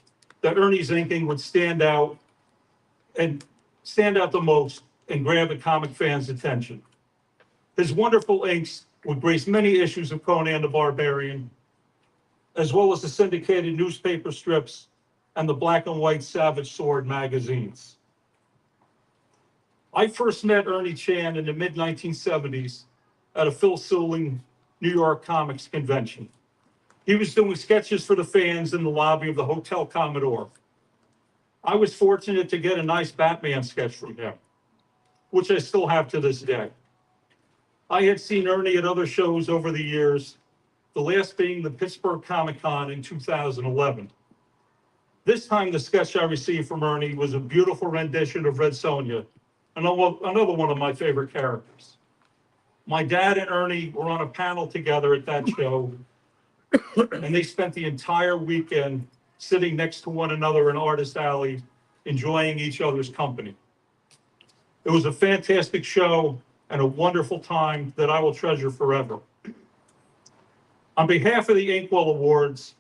that Ernie's inking would stand out the most and grab the comic fans' attention. His wonderful inks would grace many issues of Conan the Barbarian, as well as the syndicated newspaper strips and the black and white Savage Sword magazines. I first met Ernie Chan in the mid-1970s at a Phil Seuling New York Comics convention. He was doing sketches for the fans in the lobby of the Hotel Commodore. I was fortunate to get a nice Batman sketch from him, which I still have to this day. I had seen Ernie at other shows over the years, the last being the Pittsburgh Comic-Con in 2011. This time, the sketch I received from Ernie was a beautiful rendition of Red Sonja, another one of my favorite characters. My dad and Ernie were on a panel together at that show, and they spent the entire weekend sitting next to one another in Artist Alley, enjoying each other's company. It was a fantastic show and a wonderful time that I will treasure forever. On behalf of the Inkwell Awards,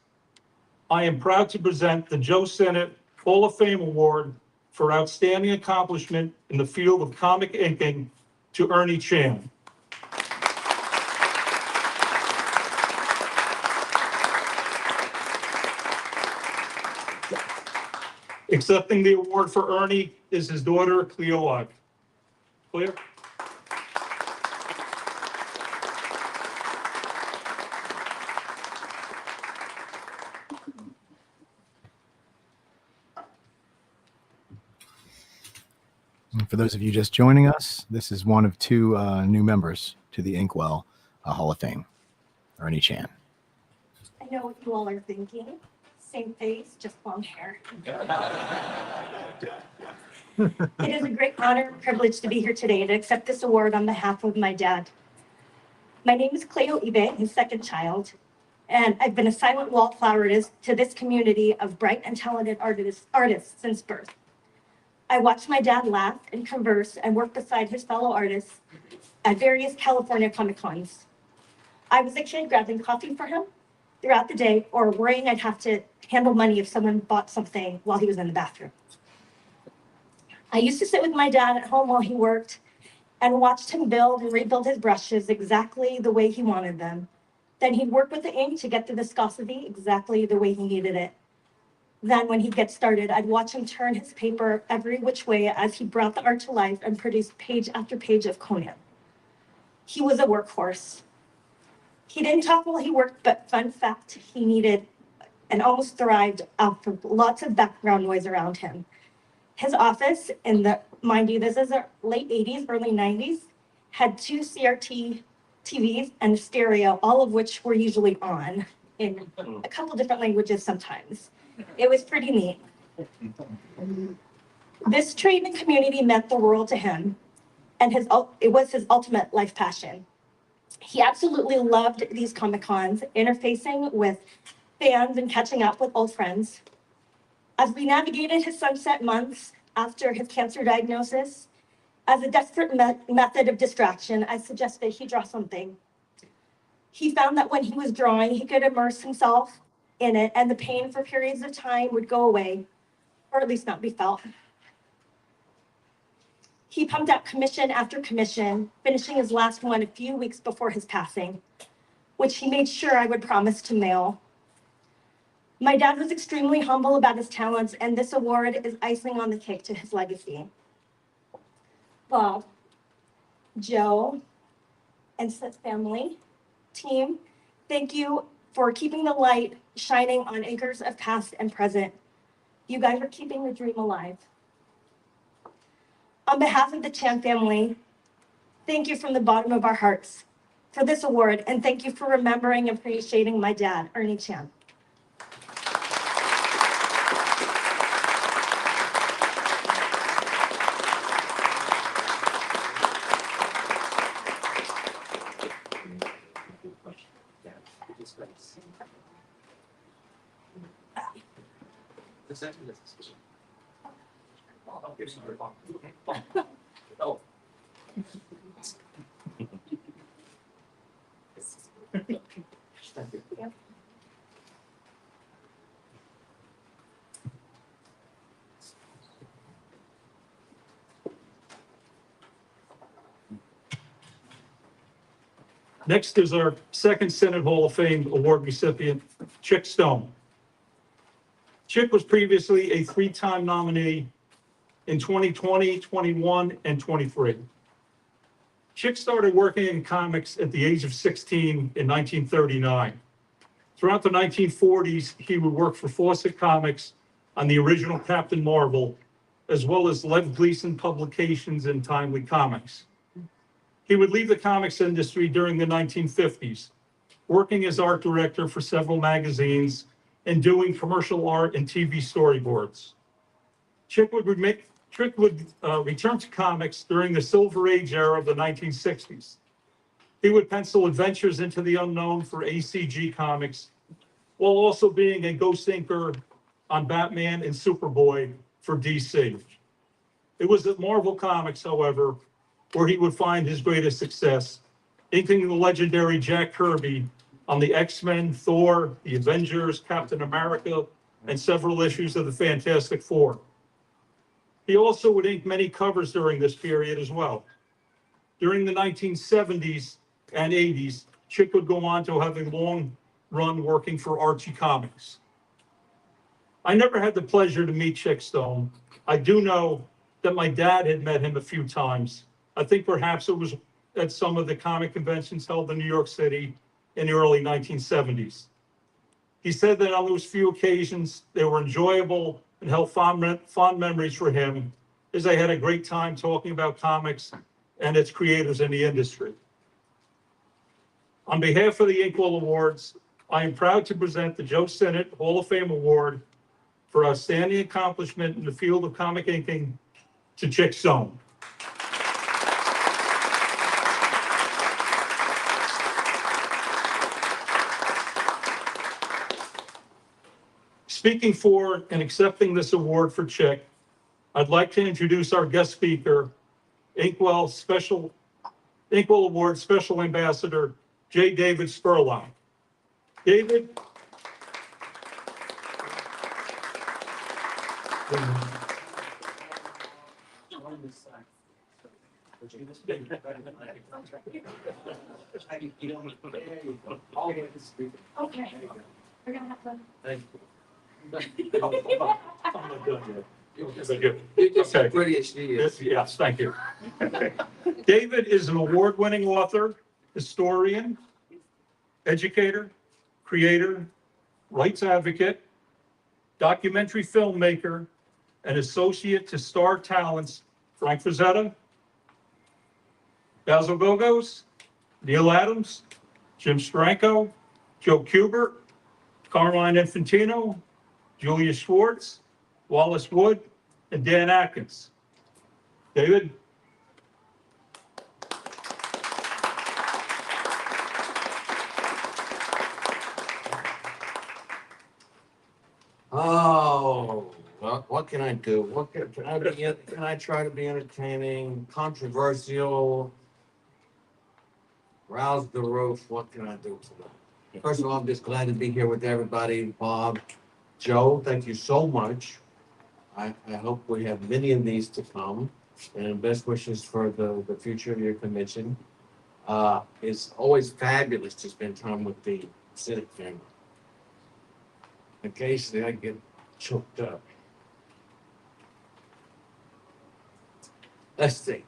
I am proud to present the Joe Sinnott Hall of Fame Award for Outstanding Accomplishment in the field of comic inking to Ernie Chan. Accepting the award for Ernie is his daughter, Cleo Ogg. Cleo? And for those of you just joining us, this is one of two new members to the Inkwell Hall of Fame, Ernie Chan. I know what you all are thinking. Same face, just blonde hair. It is a great honor and privilege to be here today to accept this award on behalf of my dad. My name is Cleo Ibe, his second child, and I've been a silent wallflower to this community of bright and talented artists since birth. I watched my dad laugh and converse and work beside his fellow artists at various California Comic Cons. I was a kid grabbing coffee for him throughout the day or worrying I'd have to handle money if someone bought something while he was in the bathroom. I used to sit with my dad at home while he worked and watched him build and rebuild his brushes exactly the way he wanted them. Then he'd work with the ink to get the viscosity exactly the way he needed it. Then when he'd get started, I'd watch him turn his paper every which way as he brought the art to life and produced page after page of Conan. He was a workhorse. He didn't talk while he worked, but fun fact, he needed and almost thrived off of lots of background noise around him. His office mind you, this is the late 80s, early 90s, had 2 CRT TVs and stereo, all of which were usually on in a couple different languages sometimes. It was pretty neat. This trade and community meant the world to him, and it was his ultimate life passion. He absolutely loved these Comic Cons, interfacing with fans and catching up with old friends. As we navigated his sunset months after his cancer diagnosis, as a desperate method of distraction, I suggested he draw something. He found that when he was drawing, he could immerse himself in it and the pain for periods of time would go away, or at least not be felt. He pumped out commission after commission, finishing his last one a few weeks before his passing, which he made sure I would promise to mail. My dad was extremely humble about his talents, and this award is icing on the cake to his legacy. Bob, Joe, and Seth's family, team, thank you for keeping the light shining on acres of past and present. You guys are keeping the dream alive. On behalf of the Chan family, thank you from the bottom of our hearts for this award, and thank you for remembering and appreciating my dad, Ernie Chan. Oh. Yep. Next is our second Senate Hall of Fame award recipient, Chick Stone. Chick was previously a three-time nominee in 2020, 21, and 23. Chick started working in comics at the age of 16 in 1939. Throughout the 1940s, he would work for Fawcett Comics on the original Captain Marvel, as well as Lev Gleason Publications and Timely Comics. He would leave the comics industry during the 1950s, working as art director for several magazines and doing commercial art and TV storyboards. Chick would return to comics during the Silver Age era of the 1960s. He would pencil adventures into the unknown for ACG Comics, while also being a ghost inker on Batman and Superboy for DC. It was at Marvel Comics, however, where he would find his greatest success, inking the legendary Jack Kirby on the X-Men, Thor, the Avengers, Captain America, and several issues of the Fantastic Four. He also would ink many covers during this period as well. During the 1970s and 80s, Chick would go on to have a long run working for Archie Comics. I never had the pleasure to meet Chick Stone. I do know that my dad had met him a few times. I think perhaps it was at some of the comic conventions held in New York City in the early 1970s. He said that on those few occasions, they were enjoyable and held fond memories for him, as they had a great time talking about comics and its creators in the industry. On behalf of the Inkwell Awards, I am proud to present the Joe Sinnott Hall of Fame Award for outstanding accomplishment in the field of comic inking to Chick Stone. Speaking for and accepting this award for Chick, I'd like to introduce our guest speaker, Inkwell Award Special Ambassador, J. David Spurlock. David. Okay, we're gonna have to. Thank you. Yes, thank you. David is an award-winning author, historian, educator, creator, rights advocate, documentary filmmaker, and associate to Star Talents Frank Frazetta, Basil Gogos, Neil Adams, Jim Stranko, Joe Kubert, Carmine Infantino, Julia Schwartz, Wallace Wood, and Dan Atkins. David? Oh, what can I do? Can I try to be entertaining, controversial, rouse the roof? What can I do tonight? First of all, I'm just glad to be here with everybody. Bob, Joe, thank you so much. I hope we have many of these to come, and best wishes for the future of your convention. It's always fabulous to spend time with the Civic family. Occasionally I get choked up. Let's see.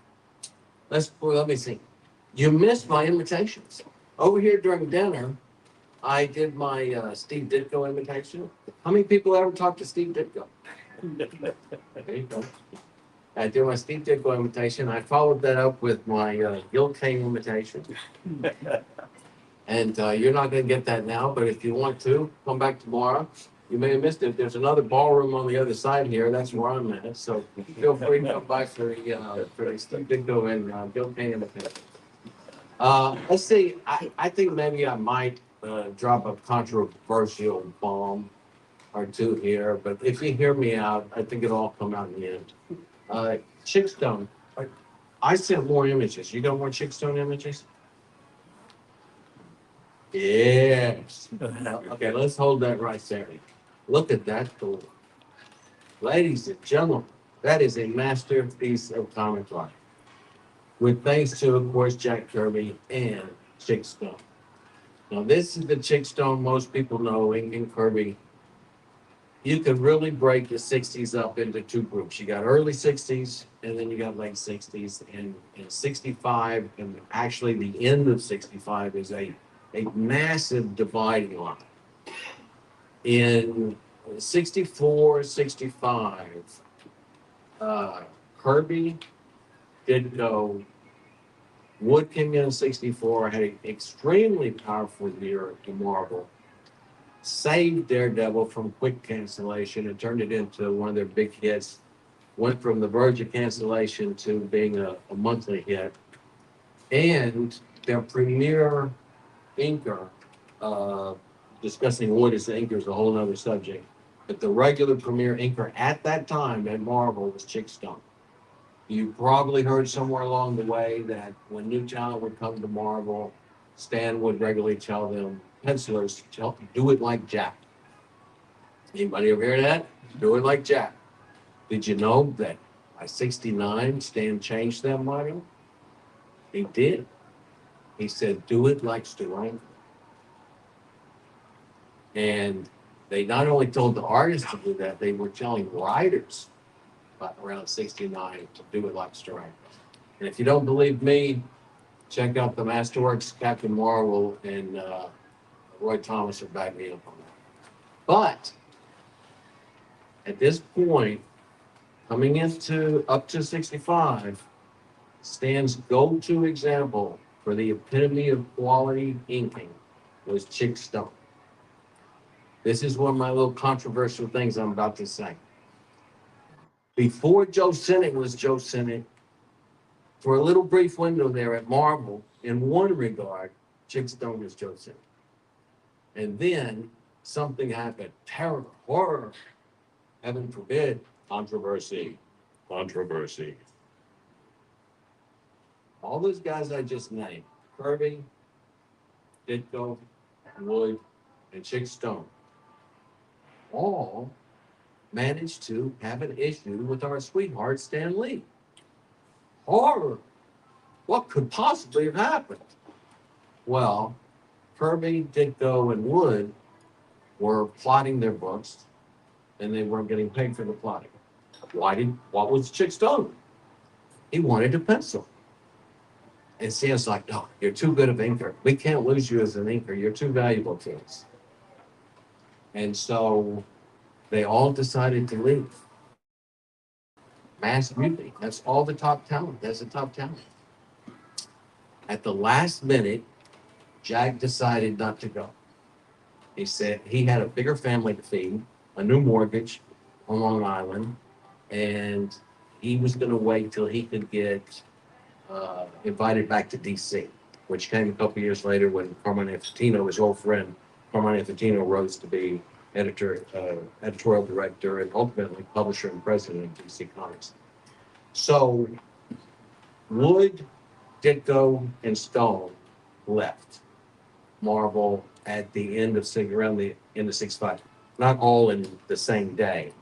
Let me see. You missed my invitations. Over here during dinner, I did my Steve Ditko invitation. How many people ever talked to Steve Ditko? There you go. I did my Steve Ditko invitation. I followed that up with my Gil Kane invitation. And you're not going to get that now, but if you want to, come back tomorrow. You may have missed it. There's another ballroom on the other side here. That's where I'm at. So feel free to come by for the Steve Ditko and Gil Kane invitation. Let's see. I think maybe I might drop a controversial bomb or two here, but if you hear me out, I think it'll all come out in the end. Chickstone. I sent more images. You got more Chickstone images? Yes. Okay, let's hold that right there. Look at that tool. Ladies and gentlemen, that is a masterpiece of comic art. With thanks to, of course, Jack Kirby and Chickstone. Now, this is the Chickstone most people know in Kirby. You can really break the 60s up into two groups. You got early 60s, and then you got late 60s. And 65, and actually the end of 65 is a massive dividing line. In 64, 65, Kirby did go. Wood came in 64, had an extremely powerful year to Marvel, saved Daredevil from quick cancellation and turned it into one of their big hits, went from the verge of cancellation to being a monthly hit. And their premier inker, discussing Wood as the inker is a whole other subject, but the regular premier inker at that time at Marvel was Chickstone. You probably heard somewhere along the way that when new talent would come to Marvel, Stan would regularly tell them, pencilers, do it like Jack. Anybody ever hear that? Do it like Jack. Did you know that by 69, Stan changed that motto? He did. He said, do it like Stu. And they not only told the artists to do that, they were telling writers around 69 to do it like Stu. And if you don't believe me, check out the Masterworks, Captain Marvel, and Roy Thomas are backing me up on that. But at this point, coming into up to 65, Stan's go-to example for the epitome of quality inking was Chickstone. This is one of my little controversial things I'm about to say. Before Joe Sinnott was Joe Sinnott, for a little brief window there at Marvel, in one regard, Chickstone was Joe Sinnott. And then something happened. Terror, horror, heaven forbid, controversy. All those guys I just named, Kirby, Ditko, Wood, and Chickstone, all managed to have an issue with our sweetheart Stan Lee. Horror. What could possibly have happened? Well, Kirby, Ditko, and Wood were plotting their books, and they weren't getting paid for the plotting. What was Chickstone? He wanted a pencil. And Stan's like, no, you're too good of inker. We can't lose you as an inker. You're too valuable to us. And so they all decided to leave. Mass mutiny. That's all the top talent. That's the top talent. At the last minute, Jack decided not to go. He said he had a bigger family to feed, a new mortgage on Long Island, and he was going to wait till he could get invited back to D.C., which came a couple years later when Carmine Infantino, his old friend, Carmine Infantino, rose to be editorial director, and ultimately publisher and president of DC Comics. So Wood, Ditko, and Stone left Marvel at the end of around the end of 65. Not all in the same day,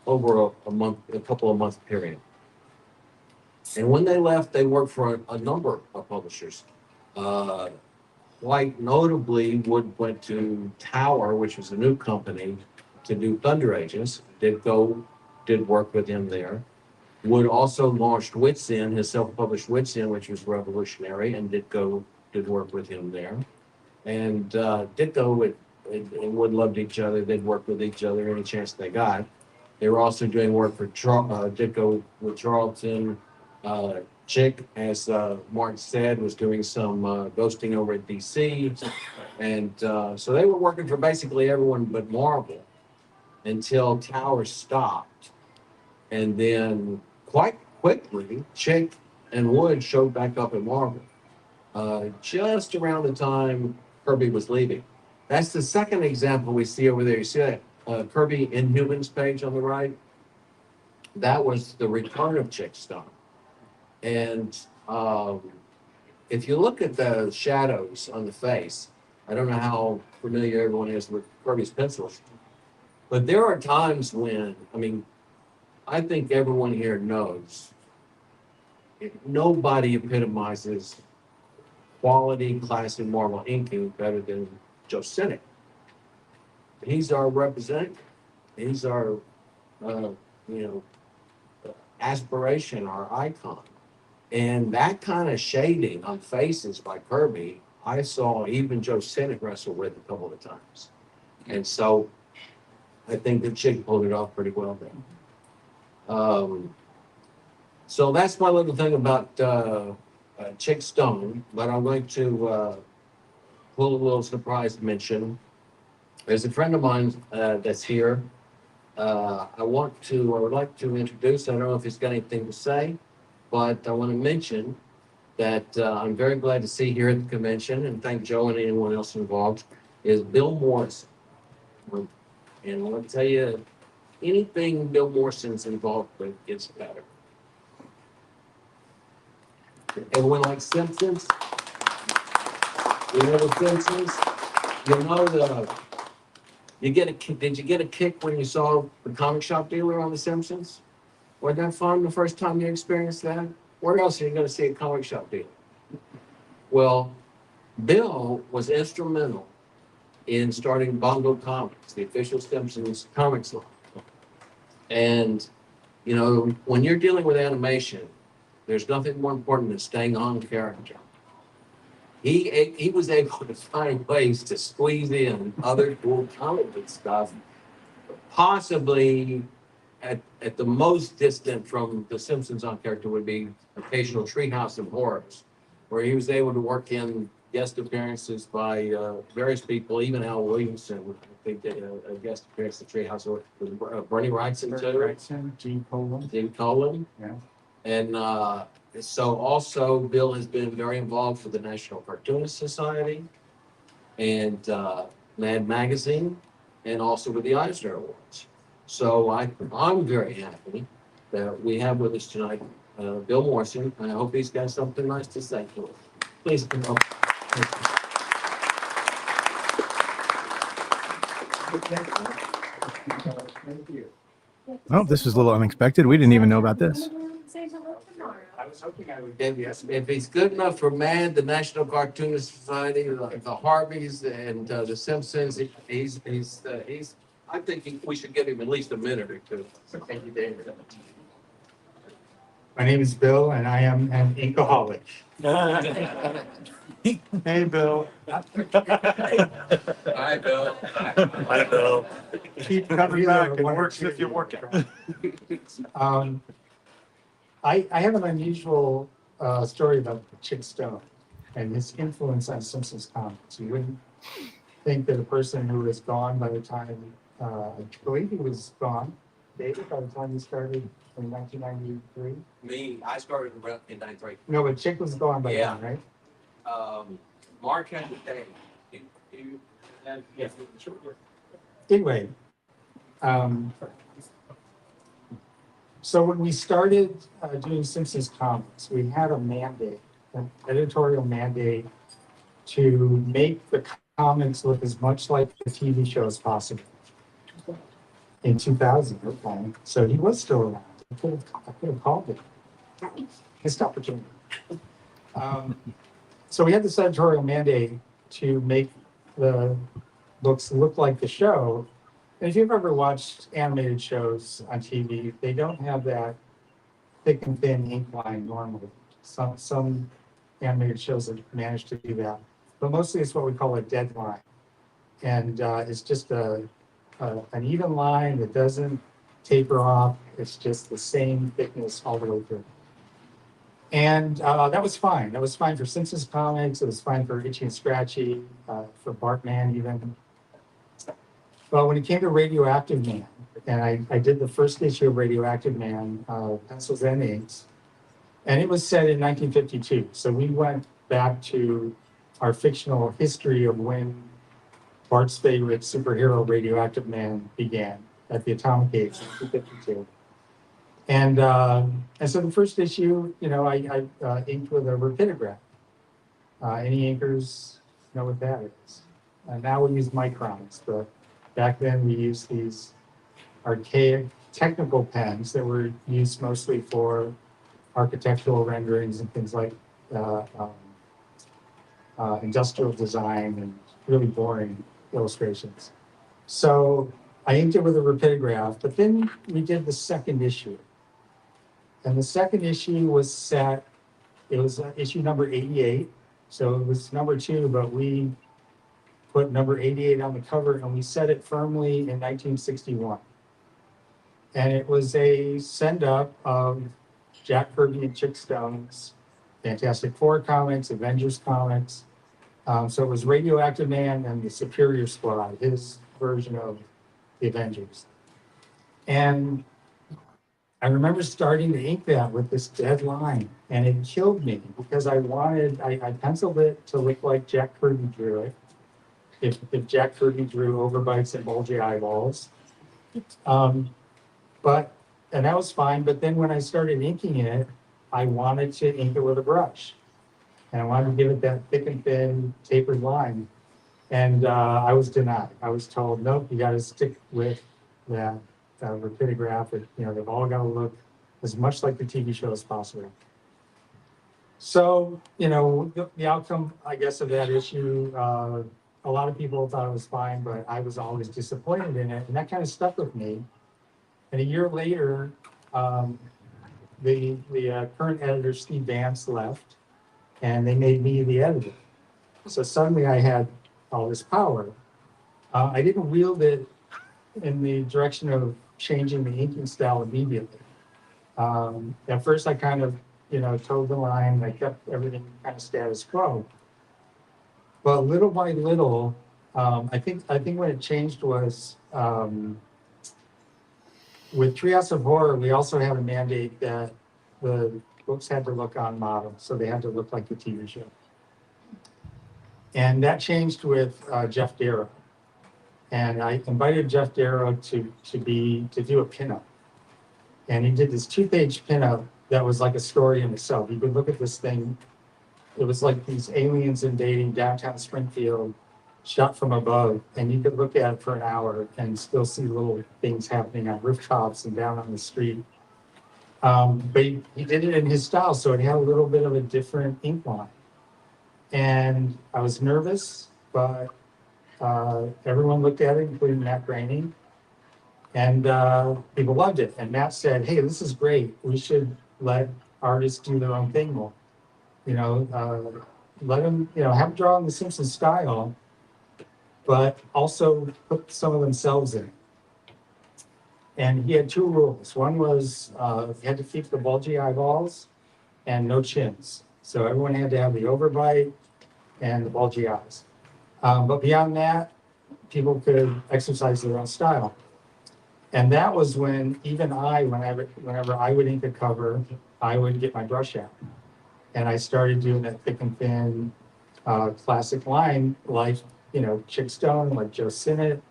over a couple of month period. And when they left, they worked for a number of publishers. Quite notably, Wood went to Tower, which was a new company, to do Thunder Agents. Did work with him there. Wood also launched Wits End, his self-published Wits End, which was revolutionary, and did work with him there. And Ditko and Wood loved each other. They'd work with each other any chance they got. They were also doing work for Ditko with Charlton. Chick, as Mark said, was doing some ghosting over at DC. And so they were working for basically everyone but Marvel until Tower stopped. And then quite quickly, Chick and Wood showed back up at Marvel just around the time Kirby was leaving. That's the second example we see over there. You see that Kirby Inhumans page on the right? That was the return of Chick Stone. And if you look at the shadows on the face, I don't know how familiar everyone is with Kirby's pencils, but there are times when, I think everyone here knows nobody epitomizes quality, classic Marvel inking better than Joe Sinek. He's our representative. He's our, aspiration, our icon. And that kind of shading on faces by Kirby, I saw even Joe Sinek wrestle with a couple of times. And so I think the Chick pulled it off pretty well there. So that's my little thing about Chick Stone, but I'm going to pull a little surprise mention. There's a friend of mine that's here. I would like to introduce, I don't know if he's got anything to say, but I want to mention that I'm very glad to see here at the convention, and thank Joe and anyone else involved, is Bill Morrison. And I want to tell you, anything Bill Morrison's involved with gets better. Everyone likes Simpsons? You know the Simpsons? You know did you get a kick when you saw the comic shop dealer on The Simpsons? Wasn't that fun the first time you experienced that? Where else are you going to see a comic shop dealer? Well, Bill was instrumental in starting Bongo Comics, the official Simpsons comics line. And, when you're dealing with animation, there's nothing more important than staying on character. He was able to find ways to squeeze in other cool comic book stuff, possibly at the most distant from the Simpsons on character would be occasional Treehouse of Horrors, where he was able to work in guest appearances by various people, even Al Williamson, I think, did a guest appearance at Treehouse of Horrors. Bernie Wrightson, too. Gene Colan. Yeah. And so also Bill has been very involved with the National Cartoonist Society and Mad Magazine, and also with the Eisner Awards. So I'm very happy that we have with us tonight Bill Morrison. I hope he's got something nice to say to us. Please come up. Thank you. Oh, this was a little unexpected. We didn't even know about this. I was hoping I would. If he's good enough for Mad, the National Cartoonist Society, the Harveys, and the Simpsons, he's. I think we should give him at least a minute or two. Thank you, David. My name is Bill, and I am an inkaholic. Hey, Bill. Hi, Bill. Hi, Bill. Keep coming back. It works if you're working. I have an unusual story about Chick Stone and his influence on Simpsons comics. You wouldn't think that a person who was gone by the time, I believe he was gone, David, by the time he started in 1993. Me, I started in 93. No, but Chick was gone by then, right? Mark had the day. anyway, so when we started doing Simpsons comics, we had a mandate, an editorial mandate to make the comics look as much like the TV show as possible. In 2000, okay. So he was still around. I could have called it. Missed opportunity. So we had this editorial mandate to make the books look like the show. And if you've ever watched animated shows on TV, they don't have that thick and thin ink line normally. Some animated shows have managed to do that, but mostly it's what we call a dead line. And it's just an even line that doesn't taper off. It's just the same thickness all the way through. And that was fine. That was fine for Simpsons comics. It was fine for Itchy and Scratchy, for Bartman even. But when it came to Radioactive Man, and I did the first issue of Radioactive Man, Pencils and Inks, and it was set in 1952. So we went back to our fictional history of when Bart's favorite superhero, Radioactive Man, began at the Atomic Age in 1952. And so the first issue, I inked with a rapidograph. Any inkers know what that is? Now we use microns, but back then we used these archaic technical pens that were used mostly for architectural renderings and things like industrial design and really boring illustrations. So I inked it with a rapidograph, but then we did the second issue. And the second issue was set, it was issue number 88. So it was number 2, but we put number 88 on the cover and we set it firmly in 1961. And it was a send up of Jack Kirby and Chick Stone's Fantastic Four comics, Avengers comics. So it was Radioactive Man and the Superior Squad, his version of the Avengers. And I remember starting to ink that with this dead line, and it killed me because I penciled it to look like Jack Kirby drew it. If Jack Kirby drew overbites and bulgy eyeballs. And that was fine, but then when I started inking it, I wanted to ink it with a brush. And I wanted to give it that thick and thin tapered line. And I was denied. I was told, nope, you got to stick with that rapidograph. They've all got to look as much like the TV show as possible. So, the outcome, I guess, of that issue, a lot of people thought it was fine, but I was always disappointed in it. And that kind of stuck with me. And a year later, the current editor, Steve Vance, left, and they made me the editor. So suddenly I had all this power. I didn't wield it in the direction of changing the inking style immediately. At first, I kind of, towed the line. I kept everything kind of status quo. But little by little, I think when it changed was with Treehouse of Horror, we also had a mandate that the books had to look on model, so they had to look like the TV show. And that changed with Jeff Darrow. And I invited Jeff Darrow to do a pinup. And he did this 2-page pinup that was like a story in itself. You could look at this thing. It was like these aliens invading downtown Springfield, shot from above. And you could look at it for an hour and still see little things happening on rooftops and down on the street. But he did it in his style, so it had a little bit of a different ink line. And I was nervous, but everyone looked at it, including Matt Groening, and people loved it. And Matt said, "Hey, this is great. We should let artists do their own thing more. Let them, have them draw in the Simpsons style, but also put some of themselves in." And he had 2 rules. One was you had to keep the bulgy eyeballs and no chins. So everyone had to have the overbite and the bulgy eyes. But beyond that, people could exercise their own style. And that was when even whenever I would ink a cover, I would get my brush out. And I started doing that thick and thin classic line, like, Chick Stone, like Joe Sinnott,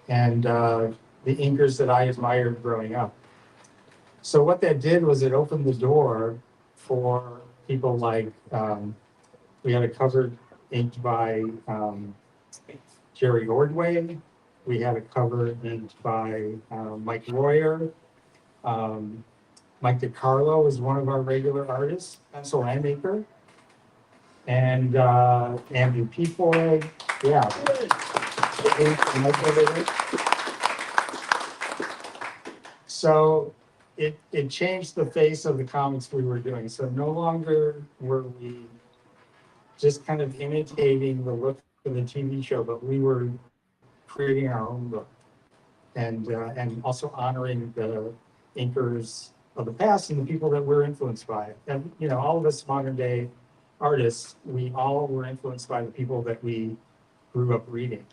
and the inkers that I admired growing up. So what that did was it opened the door for people like, we had a cover inked by Jerry Ordway. We had a cover inked by Mike Royer. Mike DiCarlo is one of our regular artists, pencil and maker. And Andrew Peafoy, yeah. So it changed the face of the comics we were doing. So no longer were we just kind of imitating the look of the TV show, but we were creating our own look and also honoring the inkers of the past and the people that we're influenced by. And, you know, all of us modern day artists, we all were influenced by the people that we grew up reading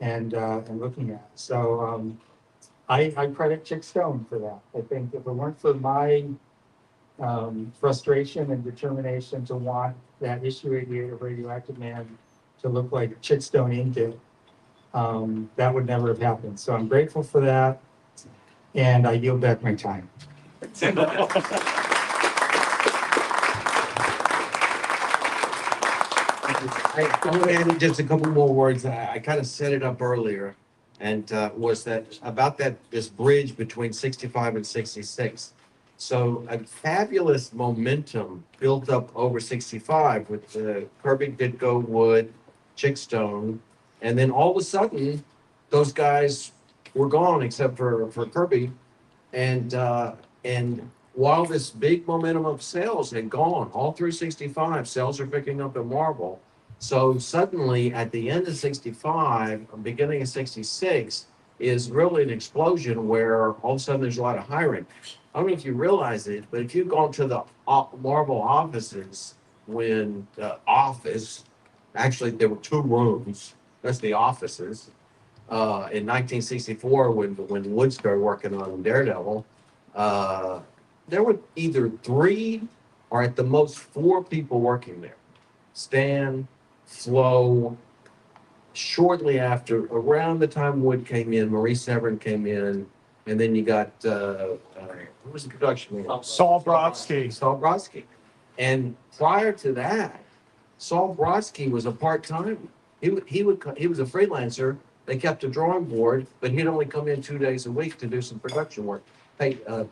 and looking at. So I credit Chick Stone for that. I think if it weren't for my frustration and determination to want that issue 88 of Radioactive Man to look like Chick Stone inked it, that would never have happened. So I'm grateful for that, and I yield back my time. I want to add just a couple more words. I kind of set it up earlier, and was that about this bridge between 65 and 66. So a fabulous momentum built up over 65 with Kirby, Ditko, Wood, Chick Stone, and then all of a sudden, those guys were gone except for Kirby, and while this big momentum of sales had gone all through 65, sales are picking up at Marvel. So suddenly at the end of 65, beginning of 66, is really an explosion where all of a sudden there's a lot of hiring. I don't know if you realize it, but if you've gone to the Marvel offices when the office, actually there were 2 rooms, that's the offices. In 1964, when Wood started working on Daredevil, there were either 3 or at the most 4 people working there. Stan, Flo. Shortly after, around the time Wood came in, Maurice Severin came in, and then you got who was the production man? Saul Brodsky. Saul Brodsky. And prior to that, Saul Brodsky was a part-timer. He was a freelancer. They kept a drawing board, but he'd only come in 2 days a week to do some production work,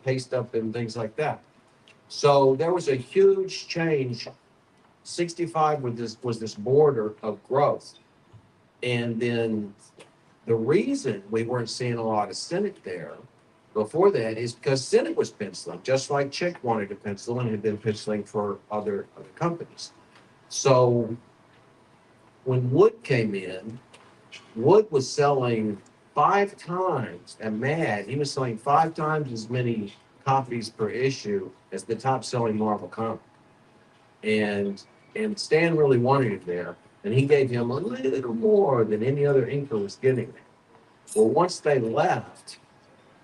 paste up and things like that. So there was a huge change. 65 was this border of growth. And then the reason we weren't seeing a lot of Senate there before that is because Senate was penciling, just like Chick wanted to pencil and had been penciling for other companies. So when Wood came in, Wood was selling 5 times, and Mad, he was selling 5 times as many copies per issue as the top selling Marvel comic. And Stan really wanted it there. And he gave him a little more than any other inker was getting there. Well, once they left,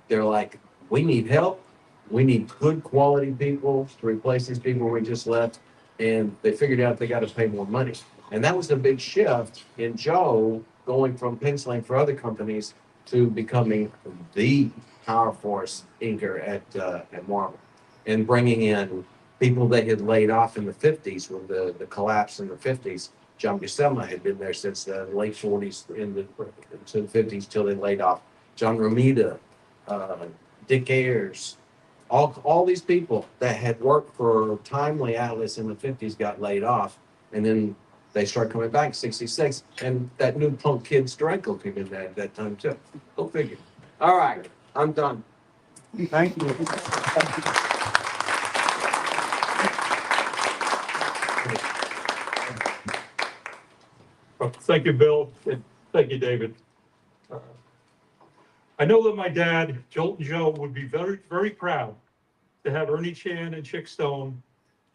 they're like, we need help. We need good quality people to replace these people we just left. And they figured out they got to pay more money. And that was a big shift in Joe going from penciling for other companies to becoming the power force inker at Marvel and bringing in people they had laid off in the 50s with the collapse in the 50s. John Buscema had been there since the late 40s into the 50s till they laid off. John Romita, Dick Ayers, all these people that had worked for Timely Atlas in the 50s got laid off. And then they started coming back in 66. And that new punk kid Stranko came in at that time too. Go figure. All right, I'm done. Thank you. Thank you, Bill, and thank you, David. I know that my dad, Jolton Joe, would be very, very proud to have Ernie Chan and Chick Stone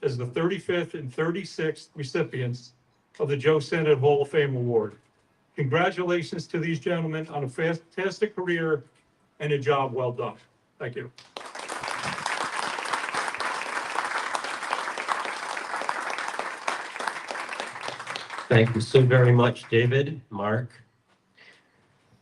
as the 35th and 36th recipients of the Joe Sennett Hall of Fame Award. Congratulations to these gentlemen on a fantastic career and a job well done. Thank you. Thank you so very much, David, Mark.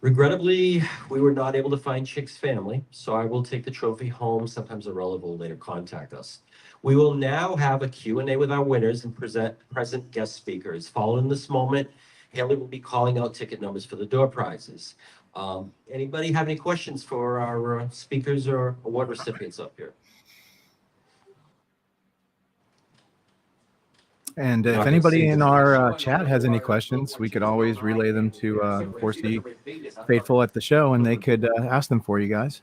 Regrettably, we were not able to find Chick's family, so I will take the trophy home. Sometimes a relative will later contact us. We will now have a Q&A with our winners and present guest speakers. Following this moment, Haley will be calling out ticket numbers for the door prizes. Anybody have any questions for our speakers or award recipients up here? And if anybody in our chat has any questions, we could always relay them to 4C Faithful at the show, and they could ask them for you guys.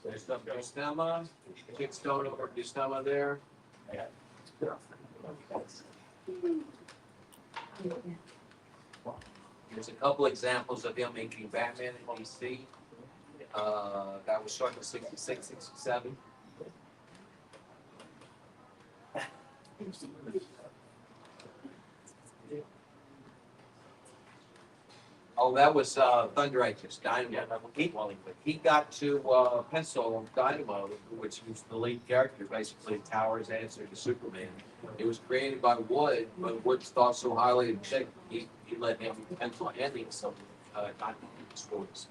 There's some Bustamma, Chickstone over Bustamma there. There's a couple examples of him making Batman in DC. That was shot in 66, 67. Oh, that was Thunder Righteous, Dynamo. He got to pencil Dynamo, which was the lead character, basically Tower's answer to Superman. It was created by Wood, but Wood's thought so highly of Chick, he let him pencil ending some Dynamo stories.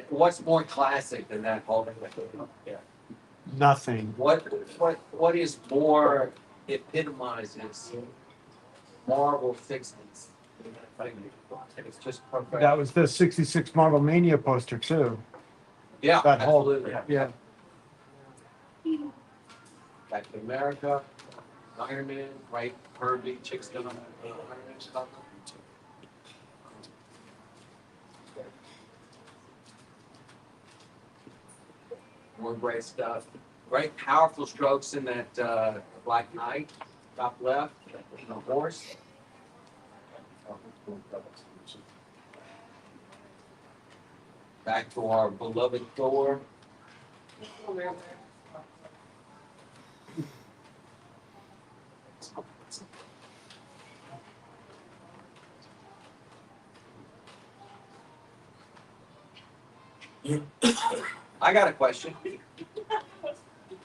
What's more classic than that whole thing? Yeah. Nothing. What is more epitomizes Marvel 60s? It's just perfect. That was the 66 Marvel Mania poster too. Yeah, That whole, absolutely. yeah. Captain America, Iron Man, right? Herbie, Chickstone, Iron Man stuff. More great stuff. Great powerful strokes in that Black Knight, top left, the horse. Back to our beloved Thor. I got a question.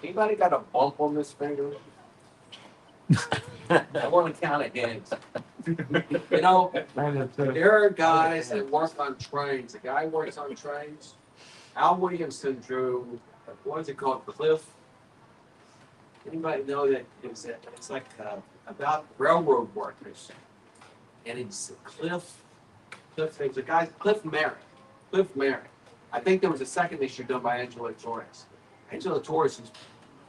Anybody got a bump on this finger? I want to count again. You know, there are guys that work on trains. A guy works on trains. Al Williamson drew, what is it called, Cliff? Anybody know that it's like about railroad workers? And it's Cliff, there's a guy, Cliff Merritt. I think there was a second issue done by Angela Torres. Angela Torres is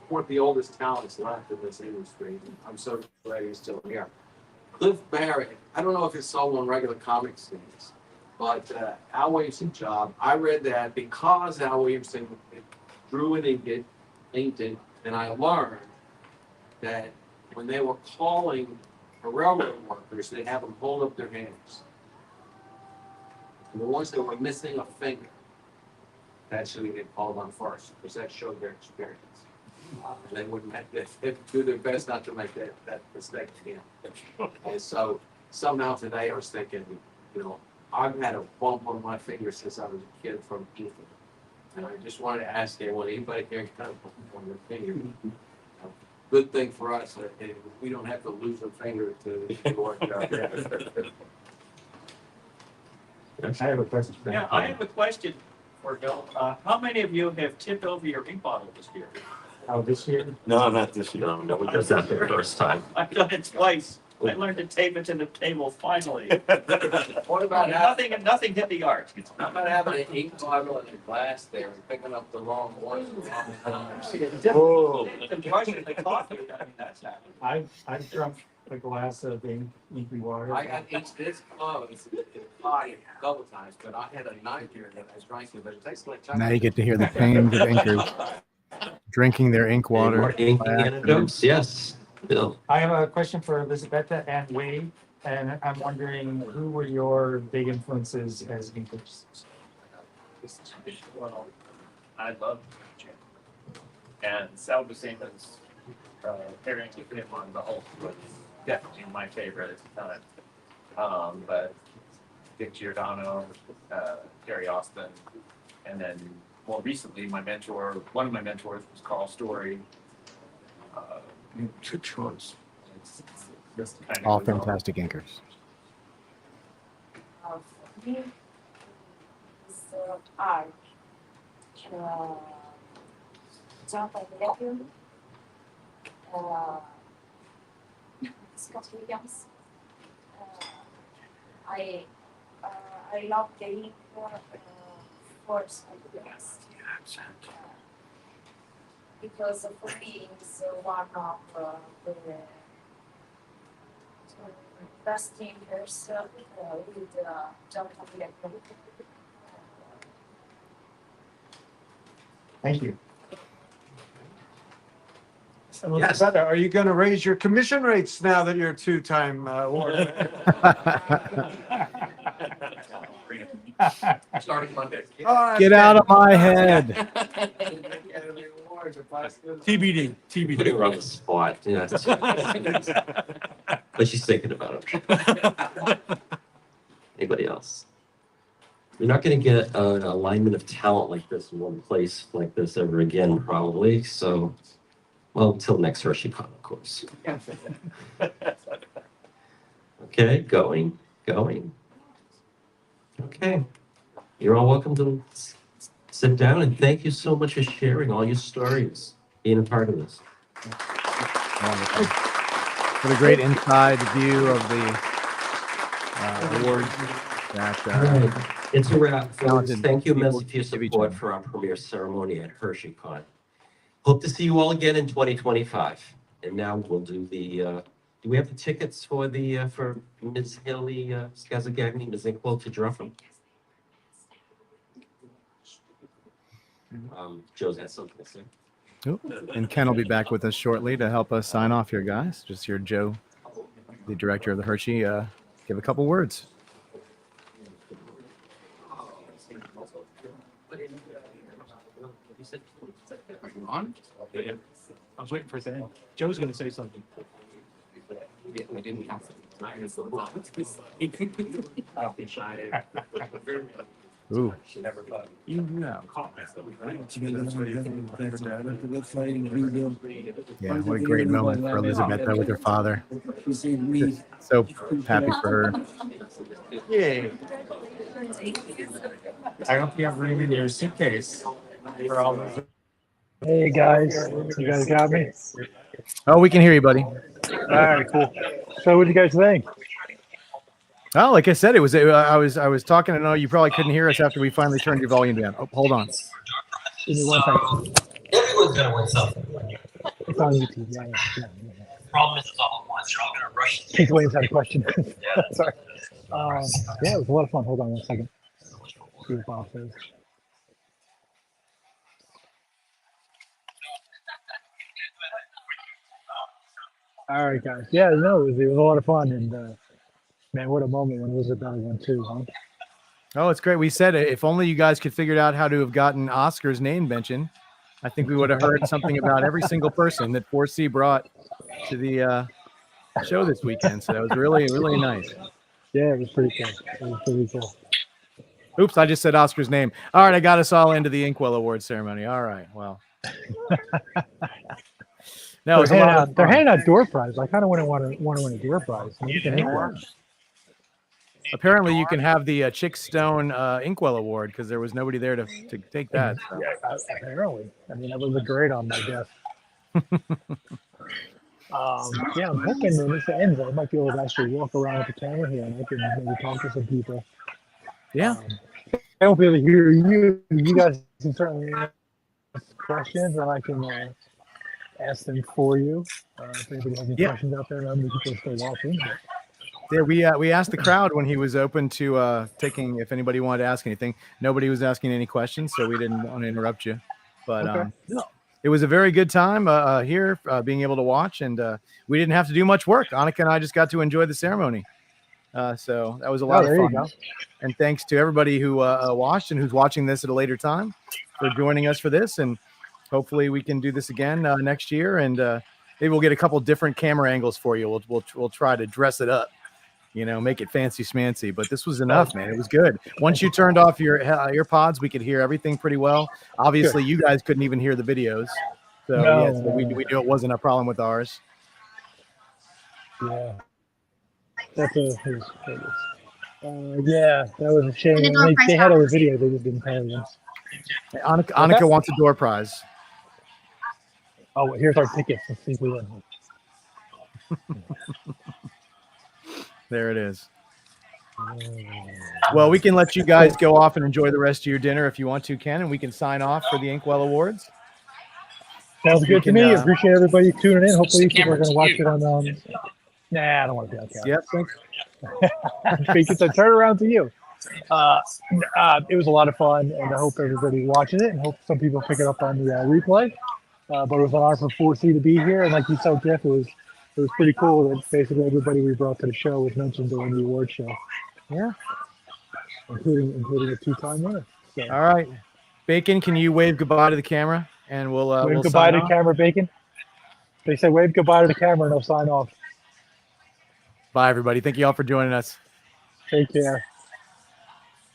one of the oldest talents left in this industry. I'm so glad he's still here. Cliff Merritt, I don't know if it's sold on regular comic scenes, but Al Williamson's job, I read that because Al Williamson drew and inked it, and I learned that when they were calling for railroad workers, they have them hold up their hands. And the ones that were missing a finger, that's who they called on first, because that showed their experience. And they wouldn't have, they do their best not to make that mistake again. And so somehow today I was thinking, you know, I've had a bump on my finger since I was a kid from Ethan. And I just wanted to ask anyone, anybody here kind of bump on their finger? Good thing for us, we don't have to lose a finger to work out. I have a question. Yeah, I have a question for Bill. How many of you have tipped over your ink bottle this year? Oh, this year? No, not this year. No, we did that the first time. I've done it twice. I learned to tape it to the table finally. What about nothing hit the art. How about having an ink bottle in a glass there and picking up the wrong one? Whoa. The question of the coffee, I mean, that's happened. I've drunk a glass of inky water. I got inked this close in the body a couple times, but I had a knife here that I was drinking, but it tastes like chocolate. Now you get to hear the pains of inkers drinking their ink water. More inking anecdotes, yes. Bill. I have a question for Elizabetta and Wade, and I'm wondering who were your big influences as inkers? Well, I love Jim. And Sal Buscema's pairing with him on the whole was definitely my favorite at the time. But Dick Giordano, Terry Austin, and then more recently, one of my mentors was Carl Story. Good choice. All fantastic inkers. For me, is art. John Matthew, Scott Williams. I love the ink force of the best. Because for me it's one of the best thinkers with John Matthew. Thank you. So, Lizetta, are you going to raise your commission rates now that you're a two-time award? Starting Monday. Get out of my head. TBD. Putting her on the spot. Yeah. But she's thinking about it. Anybody else? You're not going to get an alignment of talent like this in one place like this ever again, probably. So, well, until next HersheyCon, of course. Okay, going. Okay. You're all welcome to sit down, and thank you so much for sharing all your stories, being a part of this. Wonderful. What a great inside view of the awards. It's a wrap, folks. talented Thank you people immensely for your give each support other. for our premiere ceremony at HersheyCon. Hope to see you all again in 2025. And now we'll do the, do we have the tickets for the, for Ms. Haley Skazagagni, Ms. Inkwell to draw from? Joe's got something to say. Ooh, and Ken will be back with us shortly to help us sign off here, guys. Just hear Joe, the director of the Hershey, give a couple words. On? Yeah. I was waiting for it to end. Joe's going to say something. Yeah, we didn't have to. Ooh. You know. Yeah, what a great moment for Elizabeth with her father. Just so happy for her. Yeah. I hope you have room in your suitcase for all those. Hey guys, you guys got me? Oh, we can hear you, buddy. All right, cool. So what do you guys think? Oh, like I said, I was talking. I know you probably couldn't hear us after we finally turned your volume down. Oh, hold on. Give me 1 second. Everyone's gonna win something. It's on YouTube. Yeah. Problem is, it's all at once. You're all gonna rush. Keith Williams had a question. Yeah. Sorry. Yeah, it was a lot of fun. Hold on 1 second. See what Bob says. All right, guys. Yeah, no, it was a lot of fun, and man, what a moment when Elizabeth won too, huh? Oh, it's great. We said it. If only you guys could figure out how to have gotten Oscar's name mentioned, I think we would have heard something about every single person that 4C brought to the show this weekend. So that was really, really nice. Yeah, it was pretty cool. It was pretty cool. Oops, I just said Oscar's name. All right, I got us all into the Inkwell Awards ceremony. All right, well. No, they're handing out door prizes. I kind of want to win a door prize. Apparently, you can have the Chickstone Inkwell Award because there was nobody there to take that. So. Yeah, apparently. I mean, that would look great on my desk. Yeah, I'm hoping when this ends, I might be able to actually walk around with the camera here and I can maybe talk to some people. Yeah. I won't be able to hear you. You guys can certainly ask questions, and I can ask them for you. If anybody has any questions out there, maybe people still watching. Yeah, we asked the crowd when he was open to taking if anybody wanted to ask anything. Nobody was asking any questions, so we didn't want to interrupt you. But it was a very good time here, being able to watch, and we didn't have to do much work. Annika and I just got to enjoy the ceremony. So that was a lot of fun. And thanks to everybody who watched and who's watching this at a later time for joining us for this. And hopefully we can do this again next year. And maybe we'll get a couple different camera angles for you. We'll try to dress it up, make it fancy schmancy. But this was enough, man. It was good. Once you turned off your earpods, we could hear everything pretty well. Obviously, you guys couldn't even hear the videos. So, we knew it wasn't a problem with ours. Yeah. That's a yeah, that was a shame. They had our video, they just didn't carry them. Annika wants a door prize. Oh, here's our tickets. Let's see if we win. There it is. Well, we can let you guys go off and enjoy the rest of your dinner if you want to, Ken, and we can sign off for the Inkwell Awards. Sounds good to me. Appreciate everybody tuning in. Hopefully people are going to watch it on. Nah, I don't want to be on camera. Yep, thanks. It's a turnaround to you. It was a lot of fun, and I hope everybody watches it, and hope some people pick it up on the replay. But it was an honor for 4C to be here, and like you said, Jeff, it was pretty cool that basically everybody we brought to the show was mentioned during the award show. Yeah, including a 2-time winner. So. All right, Bacon, can you wave goodbye to the camera, and we'll wave goodbye to the camera, Bacon. They say wave goodbye to the camera, and they'll sign off. Bye, everybody. Thank you all for joining us. Take care.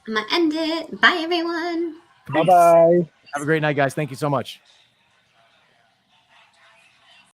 I'm gonna end it. Bye, everyone. Bye-bye. Have a great night, guys. Thank you so much.